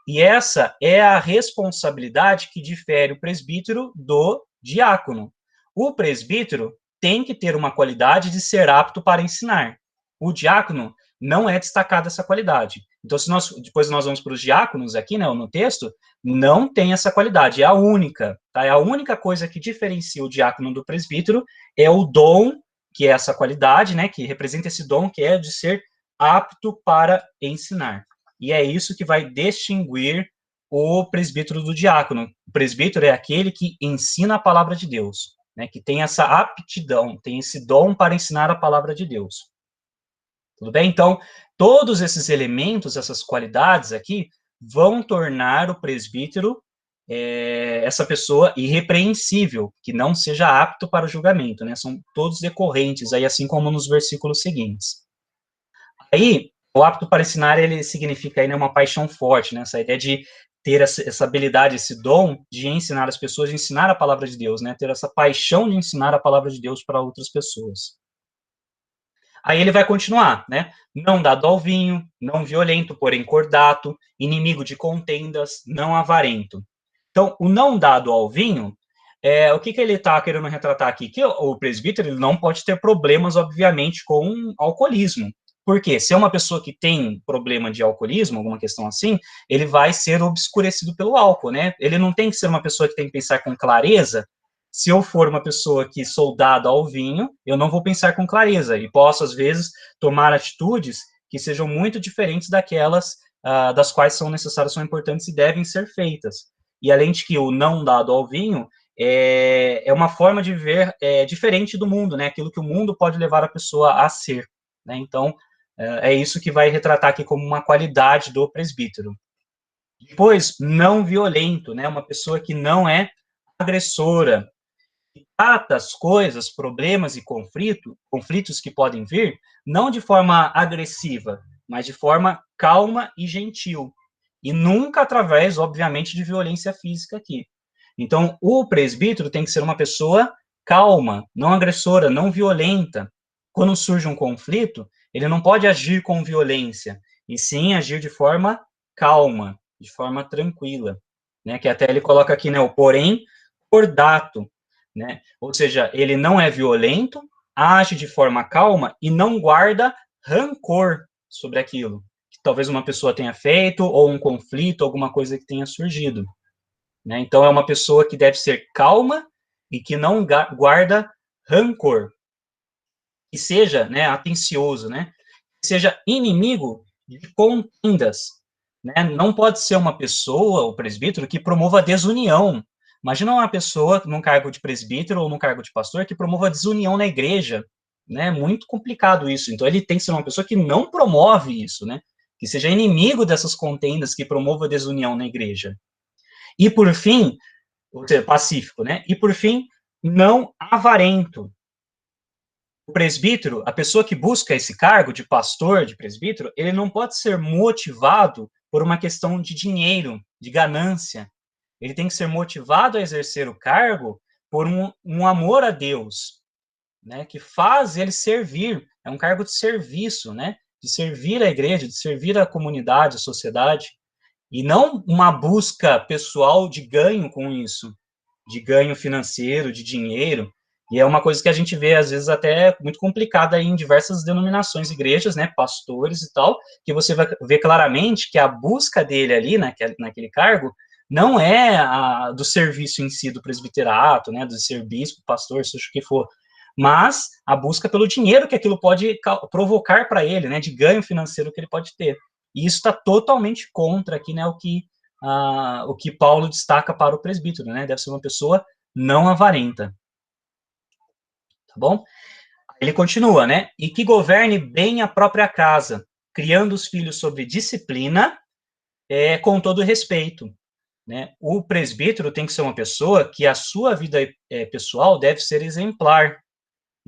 E essa é a responsabilidade que difere o presbítero do diácono. O presbítero tem que ter uma qualidade de ser apto para ensinar. O diácono não é destacado essa qualidade. Então, depois nós vamos para os diáconos aqui, né, no texto, não tem essa qualidade, é a única, tá? É a única coisa que diferencia o diácono do presbítero, é o dom, que é essa qualidade, né, que representa esse dom, que é de ser apto para ensinar. E é isso que vai distinguir o presbítero do diácono. O presbítero é aquele que ensina a palavra de Deus, né, que tem essa aptidão, tem esse dom para ensinar a palavra de Deus. Tudo bem? Então, todos esses elementos, essas qualidades aqui, vão tornar o presbítero essa pessoa irrepreensível, que não seja apto para o julgamento, né? São todos decorrentes, aí, assim como nos versículos seguintes. Aí, o apto para ensinar, ele significa aí, né, uma paixão forte, né? Essa ideia de ter essa habilidade, esse dom de ensinar as pessoas, de ensinar a palavra de Deus, né? Ter essa paixão de ensinar a palavra de Deus para outras pessoas. Aí ele vai continuar, né? Não dado ao vinho, não violento, porém cordato, inimigo de contendas, não avarento. Então, o não dado ao vinho, o que ele está querendo retratar aqui? Que o presbítero ele não pode ter problemas, obviamente, com alcoolismo. Por quê? Se é uma pessoa que tem problema de alcoolismo, alguma questão assim, ele vai ser obscurecido pelo álcool, né? Ele não tem que ser uma pessoa que tem que pensar com clareza. Se eu for uma pessoa que sou dada ao vinho, eu não vou pensar com clareza e posso, às vezes, tomar atitudes que sejam muito diferentes daquelas das quais são necessárias, são importantes e devem ser feitas. E além de que o não dado ao vinho é uma forma de viver diferente do mundo, né? Aquilo que o mundo pode levar a pessoa a ser, né? Então, é isso que vai retratar aqui como uma qualidade do presbítero. Depois, não violento, né? Uma pessoa que não é agressora, trata as coisas, problemas e conflitos que podem vir, não de forma agressiva, mas de forma calma e gentil. E nunca através, obviamente, de violência física aqui. Então, o presbítero tem que ser uma pessoa calma, não agressora, não violenta. Quando surge um conflito, ele não pode agir com violência, e sim agir de forma calma, de forma tranquila, né? Que até ele coloca aqui, né, o porém cordato, né? Ou seja, ele não é violento, age de forma calma e não guarda rancor sobre aquilo que talvez uma pessoa tenha feito, ou um conflito, alguma coisa que tenha surgido, né? Então, é uma pessoa que deve ser calma e que não guarda rancor, que seja, né, atencioso, né, que seja inimigo de contendas, né? Não pode ser uma pessoa, o presbítero, que promova desunião. Imagina uma pessoa num cargo de presbítero ou num cargo de pastor que promova desunião na igreja, né? Muito complicado isso. Então, ele tem que ser uma pessoa que não promove isso, né? Que seja inimigo dessas contendas, que promova desunião na igreja. E, por fim, ou seja, pacífico, né? E, por fim, não avarento. O presbítero, a pessoa que busca esse cargo de pastor, de presbítero, ele não pode ser motivado por uma questão de dinheiro, de ganância. Ele tem que ser motivado a exercer o cargo por um amor a Deus, né? Que faz ele servir. É um cargo de serviço, né? De servir a igreja, de servir a comunidade, a sociedade. E não uma busca pessoal de ganho com isso, de ganho financeiro, de dinheiro. E é uma coisa que a gente vê, às vezes, até muito complicada em diversas denominações, igrejas, né, pastores e tal, que você vai ver claramente que a busca dele ali, naquele cargo, não é a do serviço em si, do presbiterato, né, do ser bispo, pastor, seja o que for, mas a busca pelo dinheiro que aquilo pode provocar para ele, né, de ganho financeiro que ele pode ter. E isso está totalmente contra aqui, né, o que Paulo destaca para o presbítero, né? Deve ser uma pessoa não avarenta. Tá bom? Ele continua, né? E que governe bem a própria casa, criando os filhos sob disciplina, com todo respeito, né? O presbítero tem que ser uma pessoa que a sua vida pessoal deve ser exemplar.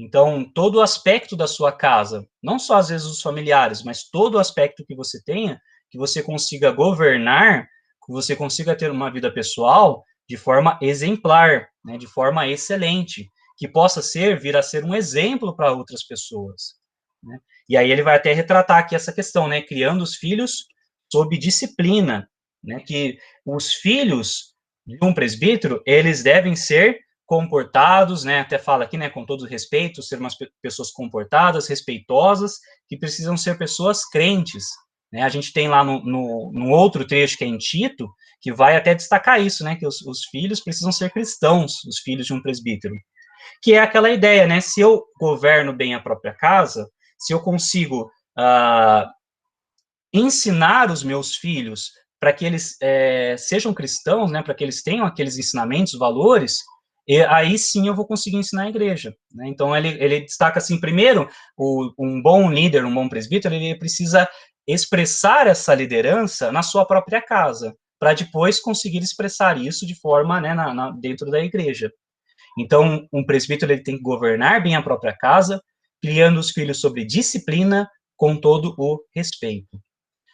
Então, todo o aspecto da sua casa, não só às vezes os familiares, mas todo o aspecto que você tenha, que você consiga governar, que você consiga ter uma vida pessoal de forma exemplar, né, de forma excelente, que possa vir a ser um exemplo para outras pessoas, né? E aí ele vai até retratar aqui essa questão, né, criando os filhos sob disciplina, né, que os filhos de um presbítero, eles devem ser comportados, né, até fala aqui, né, com todo respeito, ser umas pessoas comportadas, respeitosas, que precisam ser pessoas crentes, né? A gente tem lá no outro trecho que é em Tito, que vai até destacar isso, né, que os filhos precisam ser cristãos, os filhos de um presbítero, que é aquela ideia, né, se eu governo bem a própria casa, se eu consigo ensinar os meus filhos para que eles sejam cristãos, né, para que eles tenham aqueles ensinamentos, valores, e aí sim eu vou conseguir ensinar a igreja, né? Então ele destaca assim, primeiro, um bom líder, um bom presbítero, ele precisa expressar essa liderança na sua própria casa, para depois conseguir expressar isso de forma, né, dentro da igreja. Então, um presbítero ele tem que governar bem a própria casa, criando os filhos sobre disciplina, com todo o respeito.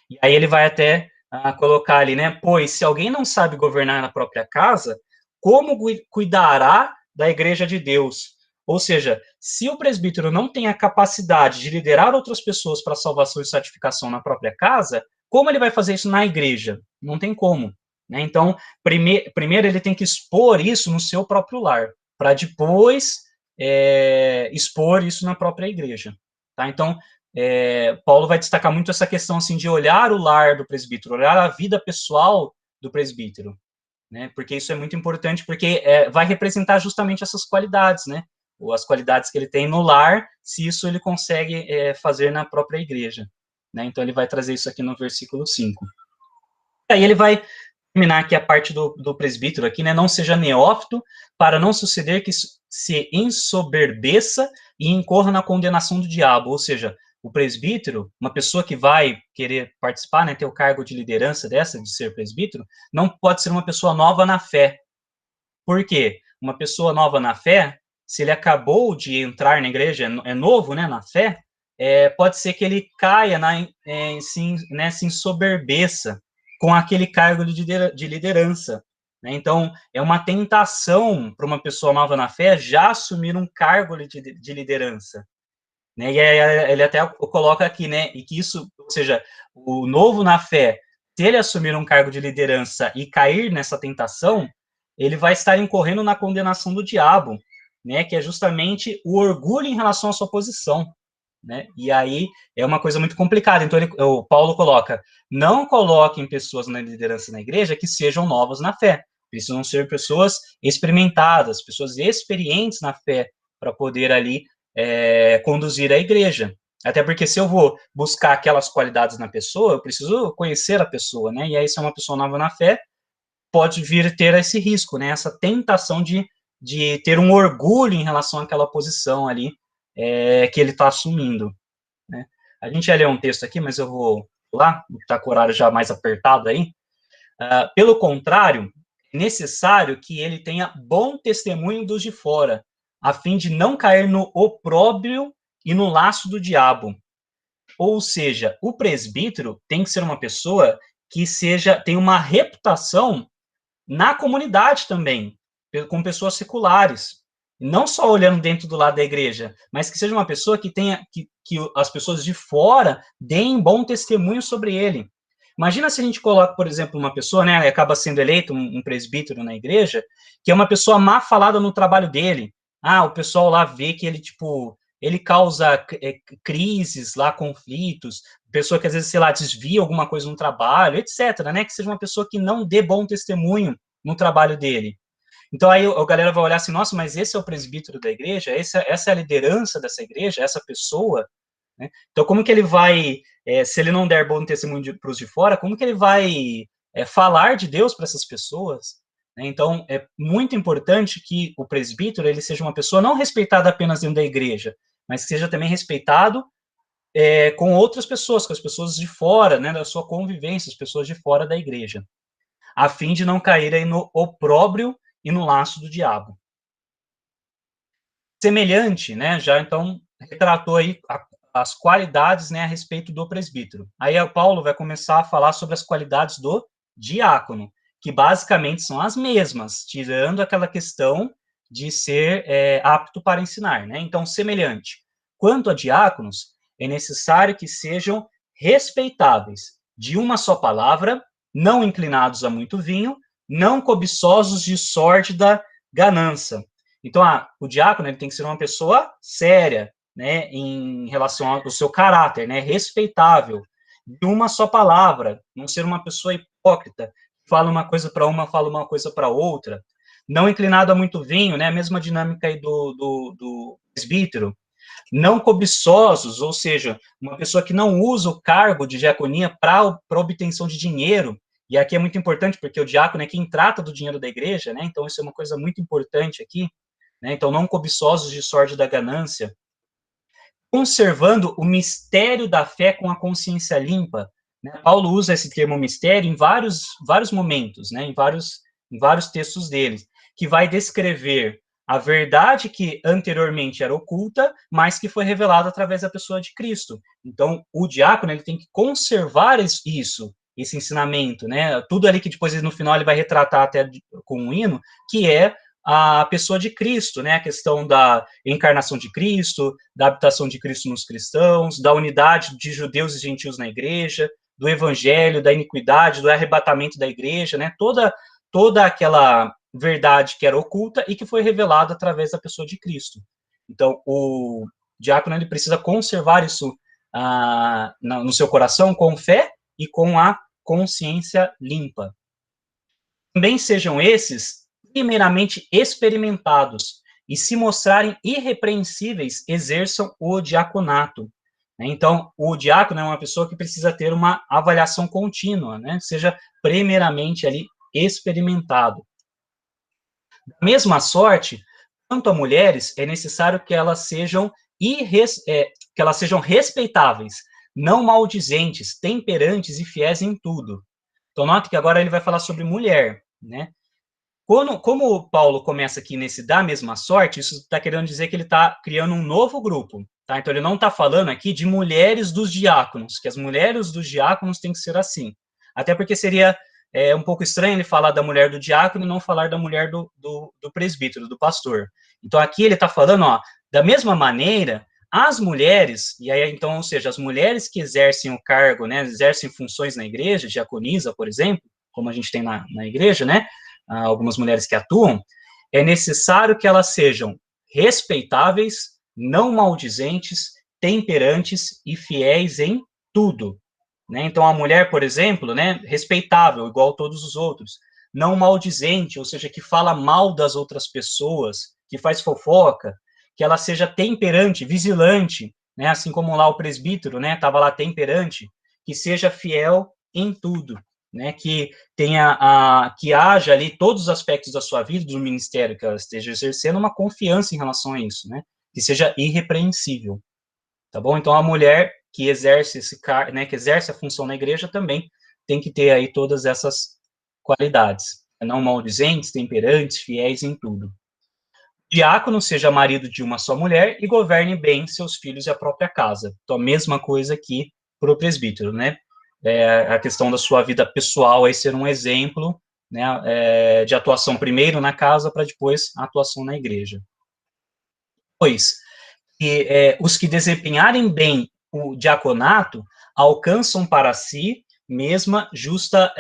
E aí ele vai até colocar ali, né, pois se alguém não sabe governar na própria casa, como cuidará da igreja de Deus? Ou seja, se o presbítero não tem a capacidade de liderar outras pessoas para salvação e santificação na própria casa, como ele vai fazer isso na igreja? Não tem como, né? Então, primeiro ele tem que expor isso no seu próprio lar, para depois expor isso na própria igreja, tá? Então, Paulo vai destacar muito essa questão assim, de olhar o lar do presbítero, olhar a vida pessoal do presbítero, né? Porque isso é muito importante, porque vai representar justamente essas qualidades, né? Ou as qualidades que ele tem no lar, se isso ele consegue fazer na própria igreja, né? Então ele vai trazer isso aqui no versículo 5. Aí ele vai terminar aqui a parte do presbítero aqui, né? Não seja neófito, para não suceder que se ensoberbeça e incorra na condenação do diabo. Ou seja, o presbítero, uma pessoa que vai querer participar, né, ter o cargo de liderança de ser presbítero, não pode ser uma pessoa nova na fé. Por quê? Uma pessoa nova na fé, se ele acabou de entrar na igreja, é novo, né, na fé, pode ser que ele caia, se ensoberbeça com aquele cargo de liderança. Né? Então, é uma tentação para uma pessoa nova na fé já assumir um cargo de liderança. Né? E ele até coloca aqui, né, e que isso, ou seja, o novo na fé, se ele assumir um cargo de liderança e cair nessa tentação, ele vai estar incorrendo na condenação do diabo, né, que é justamente o orgulho em relação à sua posição. Né? E aí é uma coisa muito complicada. Então, o Paulo coloca, não coloquem pessoas na liderança na igreja que sejam novas na fé. Precisam ser pessoas experimentadas, pessoas experientes na fé, para poder ali conduzir a igreja. Até porque se eu vou buscar aquelas qualidades na pessoa, eu preciso conhecer a pessoa, né? E aí, se é uma pessoa nova na fé, pode vir a ter esse risco, né? Essa tentação de ter um orgulho em relação àquela posição ali que ele está assumindo. Né? A gente ia ler um texto aqui, mas eu vou lá, está com o horário já mais apertado aí. Pelo contrário, é necessário que ele tenha bom testemunho dos de fora, a fim de não cair no opróbrio e no laço do diabo. Ou seja, o presbítero tem que ser uma pessoa que tem uma reputação na comunidade também, com pessoas seculares. Não só olhando dentro do lado da igreja, mas que seja uma pessoa que tenha, que as pessoas de fora deem bom testemunho sobre ele. Imagina se a gente coloca, por exemplo, uma pessoa, né, acaba sendo eleito um presbítero na igreja, que é uma pessoa má falada no trabalho dele. O pessoal lá vê que ele, ele causa crises lá, conflitos, pessoa que às vezes, sei lá, desvia alguma coisa no trabalho, etc, né, que seja uma pessoa que não dê bom testemunho no trabalho dele. Então, aí a galera vai olhar assim, nossa, mas esse é o presbítero da igreja? Essa é a liderança dessa igreja? Essa pessoa? Né? Então, como que ele vai, se ele não der bom testemunho para os de fora, como que ele vai falar de Deus para essas pessoas? Né? Então, é muito importante que o presbítero ele seja uma pessoa não respeitada apenas dentro da igreja, mas que seja também respeitado com outras pessoas, com as pessoas de fora, né, da sua convivência, as pessoas de fora da igreja, a fim de não cair aí no opróbrio e no laço do diabo. Semelhante, né, já então retratou aí as qualidades, né, a respeito do presbítero. Aí o Paulo vai começar a falar sobre as qualidades do diácono, que basicamente são as mesmas, tirando aquela questão de ser apto para ensinar, né? Então, semelhante. Quanto a diáconos, é necessário que sejam respeitáveis, de uma só palavra, não inclinados a muito vinho, não cobiçosos de sórdida ganância. Então, o diácono ele tem que ser uma pessoa séria, né, em relação ao seu caráter, né, respeitável, de uma só palavra, não ser uma pessoa hipócrita, fala uma coisa para uma, fala uma coisa para outra, não inclinado a muito vinho, né, a mesma dinâmica aí do presbítero, não cobiçosos, ou seja, uma pessoa que não usa o cargo de diaconia para obtenção de dinheiro. E aqui é muito importante, porque o diácono é quem trata do dinheiro da igreja, né? Então, isso é uma coisa muito importante aqui. Né? Então, não cobiçosos de sorte da ganância. Conservando o mistério da fé com a consciência limpa. Né? Paulo usa esse termo mistério em vários momentos, né? Em vários textos dele, que vai descrever a verdade que anteriormente era oculta, mas que foi revelada através da pessoa de Cristo. Então, o diácono ele tem que conservar isso, esse ensinamento, né? Tudo ali que depois, no final, ele vai retratar até com um hino, que é a pessoa de Cristo, né? A questão da encarnação de Cristo, da habitação de Cristo nos cristãos, da unidade de judeus e gentios na igreja, do evangelho, da iniquidade, do arrebatamento da igreja, né? Toda aquela verdade que era oculta e que foi revelada através da pessoa de Cristo. Então, o diácono ele precisa conservar isso no seu coração com fé e com a consciência limpa. Também sejam esses primeiramente experimentados e, se mostrarem irrepreensíveis, exerçam o diaconato. Então, o diácono é uma pessoa que precisa ter uma avaliação contínua, né? Seja primeiramente ali experimentado. Da mesma sorte, quanto a mulheres, é necessário que elas sejam respeitáveis, não maldizentes, temperantes e fiéis em tudo. Então, note que agora ele vai falar sobre mulher, né? como o Paulo começa aqui nesse da mesma sorte, isso está querendo dizer que ele está criando um novo grupo, tá? Então ele não está falando aqui de mulheres dos diáconos, que as mulheres dos diáconos têm que ser assim. Até porque seria um pouco estranho ele falar da mulher do diácono e não falar da mulher do presbítero, do pastor. Então aqui ele está falando, ó, da mesma maneira, as mulheres, e aí então, ou seja, as mulheres que exercem o cargo, né, exercem funções na igreja, diaconisa, por exemplo, como a gente tem na igreja, né, algumas mulheres que atuam, é necessário que elas sejam respeitáveis, não maldizentes, temperantes e fiéis em tudo. Né? Então, a mulher, por exemplo, né, respeitável, igual a todos os outros, não maldizente, ou seja, que fala mal das outras pessoas, que faz fofoca, que ela seja temperante, vigilante, né, assim como lá o presbítero, né, estava lá temperante, que seja fiel em tudo, né, que tenha que haja ali todos os aspectos da sua vida, do ministério que ela esteja exercendo, uma confiança em relação a isso, né, que seja irrepreensível, tá bom? Então a mulher que exerce né, que exerce a função na igreja também tem que ter aí todas essas qualidades, não maldizentes, temperantes, fiéis em tudo. Diácono seja marido de uma só mulher e governe bem seus filhos e a própria casa. Então, a mesma coisa aqui para o presbítero, né? A questão da sua vida pessoal aí ser um exemplo, né, de atuação primeiro na casa para depois a atuação na igreja. Pois, os que desempenharem bem o diaconato alcançam para si mesma justa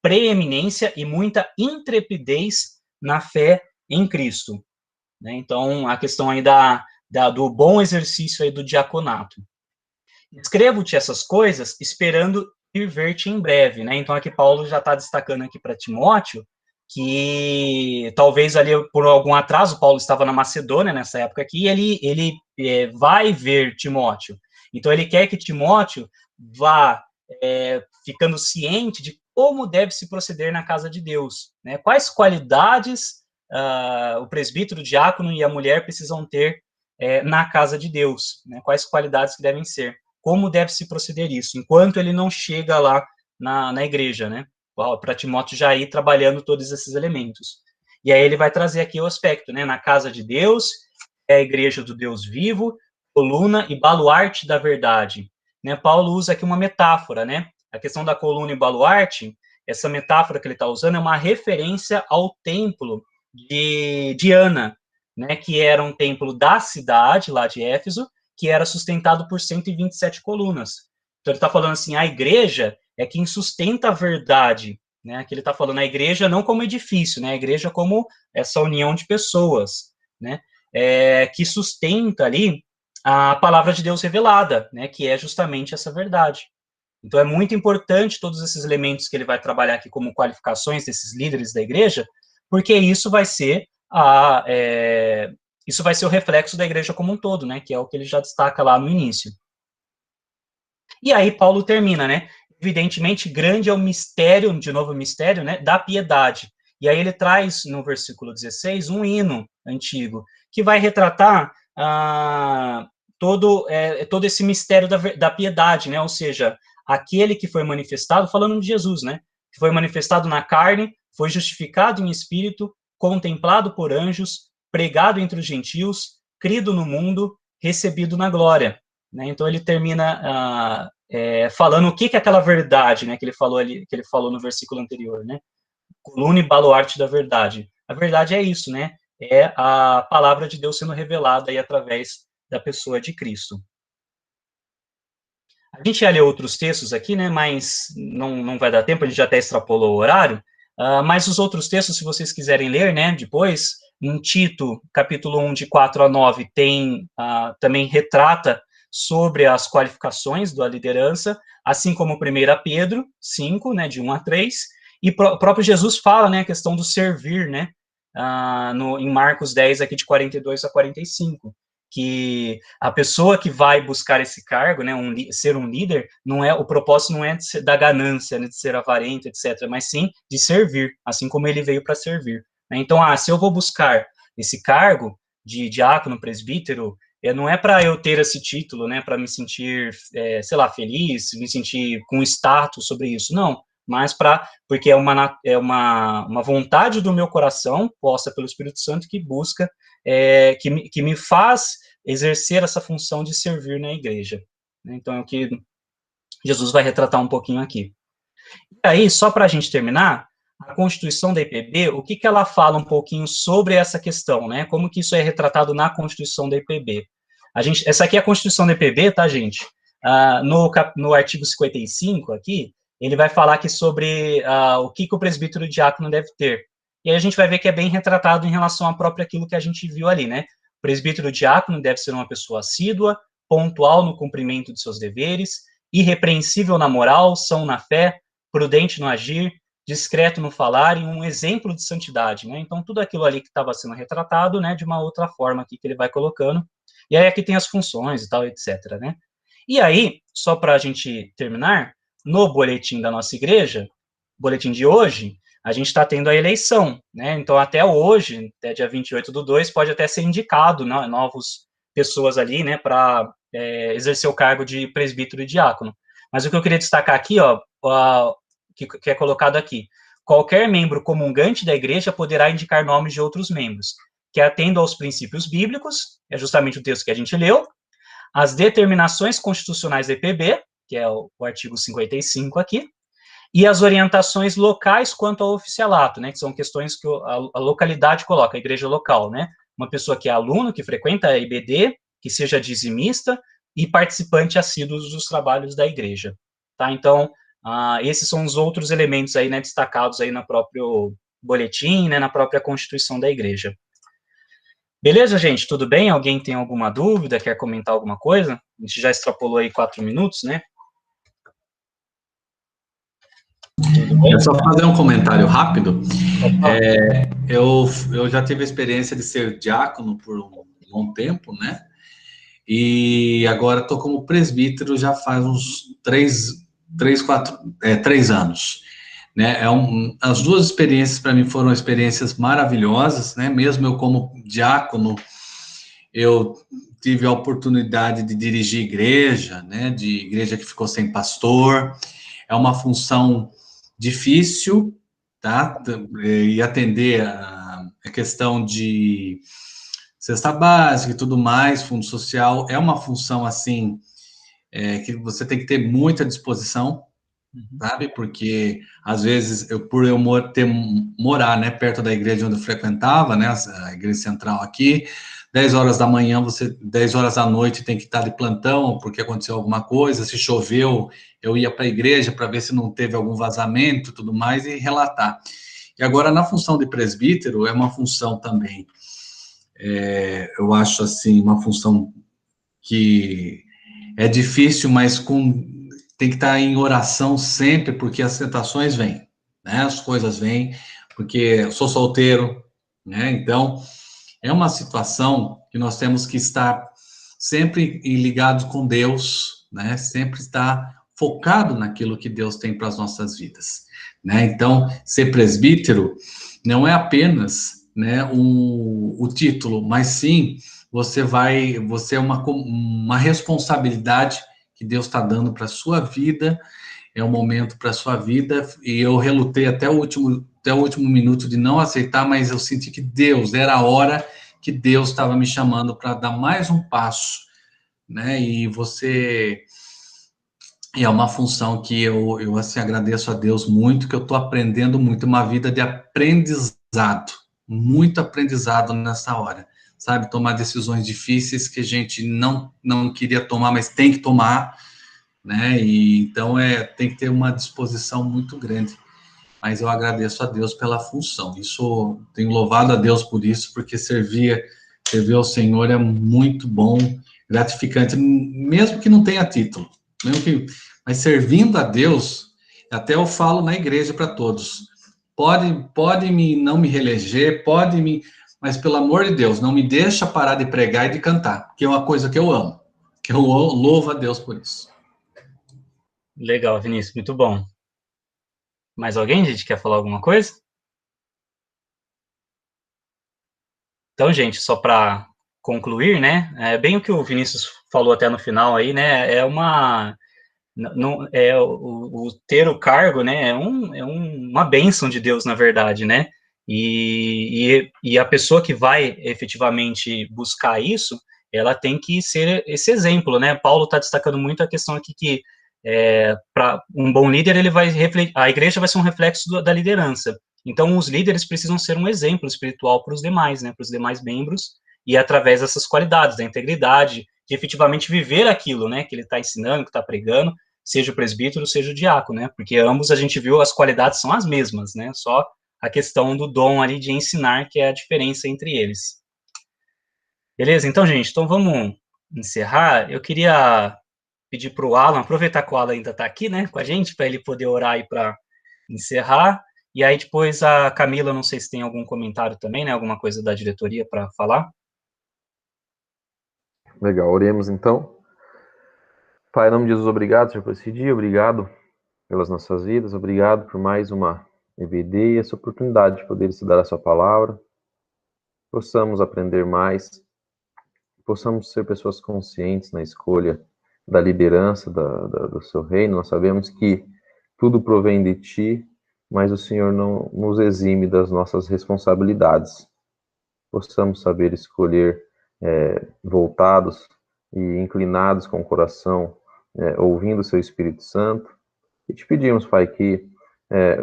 preeminência e muita intrepidez na fé em Cristo. Né? Então, a questão aí do bom exercício aí do diaconato. Escrevo-te essas coisas esperando ir ver-te em breve, né? Então, aqui Paulo já está destacando aqui para Timóteo que talvez ali por algum atraso, Paulo estava na Macedônia nessa época aqui, e ele vai ver Timóteo. Então, ele quer que Timóteo vá ficando ciente de como deve se proceder na casa de Deus, né? Quais qualidades o presbítero, o diácono e a mulher precisam ter na casa de Deus, né? Quais qualidades que devem ser, como deve se proceder isso, enquanto ele não chega lá na igreja, né? Para Timóteo já ir trabalhando todos esses elementos. E aí ele vai trazer aqui o aspecto, né? Na casa de Deus, é a igreja do Deus vivo, coluna e baluarte da verdade. Né? Paulo usa aqui uma metáfora, né? A questão da coluna e baluarte, essa metáfora que ele está usando é uma referência ao templo de Diana, né? Que era um templo da cidade, lá de Éfeso, que era sustentado por 127 colunas. Então ele está falando assim, a igreja é quem sustenta a verdade, né? Que ele está falando a igreja não como edifício, né? A igreja como essa união de pessoas, né? Que sustenta ali a palavra de Deus revelada, né? Que é justamente essa verdade. Então é muito importante todos esses elementos que ele vai trabalhar aqui como qualificações desses líderes da igreja, porque isso vai ser o reflexo da igreja como um todo, né? Que é o que ele já destaca lá no início. E aí Paulo termina, né? Evidentemente, grande é o mistério, de novo o mistério, né, da piedade. E aí ele traz, no versículo 16, um hino antigo, que vai retratar todo esse mistério da piedade, né, ou seja, aquele que foi manifestado, falando de Jesus, né, que foi manifestado na carne, foi justificado em espírito, contemplado por anjos, pregado entre os gentios, crido no mundo, recebido na glória. Né? Então ele termina falando o que é aquela verdade, né, que ele falou no versículo anterior, né? Coluna e baluarte da verdade. A verdade é isso, né? É a palavra de Deus sendo revelada aí através da pessoa de Cristo. A gente ia ler outros textos aqui, né? Mas não vai dar tempo, a gente já até extrapolou o horário. Mas os outros textos, se vocês quiserem ler, né? Depois, em Tito, capítulo 1, de 4 a 9, também retrata sobre as qualificações da liderança, assim como 1 Pedro 5, né, de 1 a 3, e o próprio Jesus fala, né, a questão do servir, né, em Marcos 10, aqui de 42 a 45, que a pessoa que vai buscar esse cargo, né, ser um líder, o propósito não é da ganância, né, de ser avarento, etc., mas sim de servir, assim como ele veio para servir. Né? Então, se eu vou buscar esse cargo de diácono, presbítero, não é para eu ter esse título, né, para me sentir, sei lá, feliz, me sentir com status sobre isso, não. mas porque é uma vontade do meu coração, posta pelo Espírito Santo, que busca, que me faz exercer essa função de servir na igreja. Então, é o que Jesus vai retratar um pouquinho aqui. E aí, só para a gente terminar, a Constituição da IPB, o que ela fala um pouquinho sobre essa questão, né? Como que isso é retratado na Constituição da IPB? Essa aqui é a Constituição da IPB, tá, gente? No artigo 55 aqui, ele vai falar aqui sobre o que o presbítero diácono deve ter. E aí a gente vai ver que é bem retratado em relação a próprio aquilo que a gente viu ali, né? O presbítero diácono deve ser uma pessoa assídua, pontual no cumprimento de seus deveres, irrepreensível na moral, são na fé, prudente no agir, discreto no falar e um exemplo de santidade, né? Então, tudo aquilo ali que estava sendo retratado, né, de uma outra forma aqui que ele vai colocando. E aí aqui tem as funções e tal, etc, né? E aí, só para a gente terminar, no boletim da nossa igreja, boletim de hoje, a gente está tendo a eleição, né? Então, até hoje, até dia 28/2, pode até ser indicado, né, novas pessoas ali, né, para exercer o cargo de presbítero e diácono. Mas o que eu queria destacar aqui, ó, que é colocado aqui, qualquer membro comungante da igreja poderá indicar nomes de outros membros, que atendam aos princípios bíblicos, é justamente o texto que a gente leu, as determinações constitucionais da IPB, que é o artigo 55 aqui, e as orientações locais quanto ao oficialato, né, que são questões que a localidade coloca, a igreja local, né, uma pessoa que é aluno, que frequenta a IBD, que seja dizimista e participante assíduo dos trabalhos da igreja, tá? Então, esses são os outros elementos aí, né, destacados aí no próprio boletim, né, na própria Constituição da igreja. Beleza, gente? Tudo bem? Alguém tem alguma dúvida? Quer comentar alguma coisa? A gente já extrapolou aí 4 minutos, né? É só fazer um comentário rápido. Eu já tive a experiência de ser diácono por um bom tempo, né? E agora estou como presbítero já faz uns 3 anos. Né? As duas experiências para mim foram experiências maravilhosas, né? Mesmo eu como diácono, eu tive a oportunidade de dirigir igreja, né? De igreja que ficou sem pastor. É uma função difícil, tá? E atender a questão de cesta básica e tudo mais, fundo social, é uma função, assim, que você tem que ter muita disposição, sabe? Porque, às vezes, por eu morar, né, perto da igreja onde eu frequentava, né, a igreja central aqui, 10 horas da manhã, 10 horas da noite tem que estar de plantão, porque aconteceu alguma coisa, se choveu, eu ia para a igreja para ver se não teve algum vazamento e tudo mais, e relatar. E agora, na função de presbítero, é uma função também, eu acho, assim, uma função que é difícil, mas tem que estar em oração sempre, porque as tentações vêm, né? As coisas vêm, porque eu sou solteiro, né? Então, é uma situação que nós temos que estar sempre ligados com Deus, né? Sempre estar focado naquilo que Deus tem para as nossas vidas, né? Então, ser presbítero não é apenas, né, o título, mas sim você é uma responsabilidade que Deus está dando para a sua vida, é um momento para a sua vida, e eu relutei até o último minuto de não aceitar, mas eu senti que era a hora que Deus estava me chamando para dar mais um passo, né, e é uma função que eu assim, agradeço a Deus muito, que eu estou aprendendo muito, uma vida de aprendizado, muito aprendizado nessa hora, sabe? Tomar decisões difíceis que a gente não queria tomar, mas tem que tomar, né? E então tem que ter uma disposição muito grande. Mas eu agradeço a Deus pela função. Isso, tenho louvado a Deus por isso, porque servir ao Senhor é muito bom, gratificante, mesmo que não tenha título, mas servindo a Deus, até eu falo na igreja para todos, pode não me reeleger, mas pelo amor de Deus, não me deixa parar de pregar e de cantar, que é uma coisa que eu amo, que eu louvo a Deus por isso. Legal, Vinícius, muito bom. Mais alguém, gente, quer falar alguma coisa? Então, gente, só para concluir, né, bem o que o Vinícius falou até no final aí, né, Não, ter o cargo, né, uma bênção de Deus, na verdade, né, e a pessoa que vai efetivamente buscar isso, ela tem que ser esse exemplo, né, Paulo está destacando muito a questão aqui que, para um bom líder, ele vai a igreja vai ser um reflexo da liderança, então os líderes precisam ser um exemplo espiritual para os demais, né, para os demais membros, e através dessas qualidades, da integridade, de efetivamente viver aquilo, né, que ele está ensinando, que está pregando, seja o presbítero, seja o diácono, né, porque ambos a gente viu, as qualidades são as mesmas, né, só a questão do dom ali de ensinar, que é a diferença entre eles. Beleza? Então, gente, então vamos encerrar. Eu queria pedir para o Alan, aproveitar que o Alan ainda está aqui, né, com a gente, para ele poder orar aí para encerrar, e aí depois a Camila, não sei se tem algum comentário também, né, alguma coisa da diretoria para falar. Legal, oremos então. Pai, em nome de Jesus, obrigado, Senhor, por esse dia, obrigado pelas nossas vidas, obrigado por mais uma EBD e essa oportunidade de poder estudar a sua palavra, possamos aprender mais, possamos ser pessoas conscientes na escolha da liderança do seu reino. Nós sabemos que tudo provém de ti, mas o Senhor não nos exime das nossas responsabilidades. Possamos saber escolher voltados e inclinados com o coração, ouvindo o seu Espírito Santo. E te pedimos, Pai, que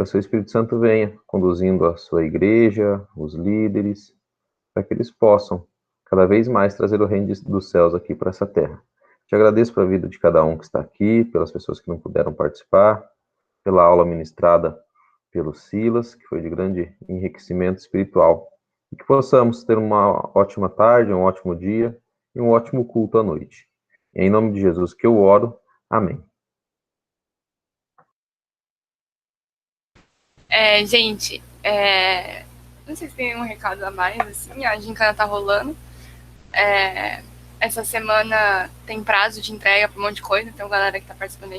o seu Espírito Santo venha conduzindo a sua igreja, os líderes, para que eles possam cada vez mais trazer o reino dos céus aqui para essa terra. Te agradeço pela vida de cada um que está aqui, pelas pessoas que não puderam participar, pela aula ministrada pelo Silas, que foi de grande enriquecimento espiritual. E que possamos ter uma ótima tarde, um ótimo dia e um ótimo culto à noite. E em nome de Jesus que eu oro. Amém. Gente, não sei se tem um recado a mais, assim, a gincana tá rolando. Essa semana tem prazo de entrega para um monte de coisa, então galera que tá participando aí,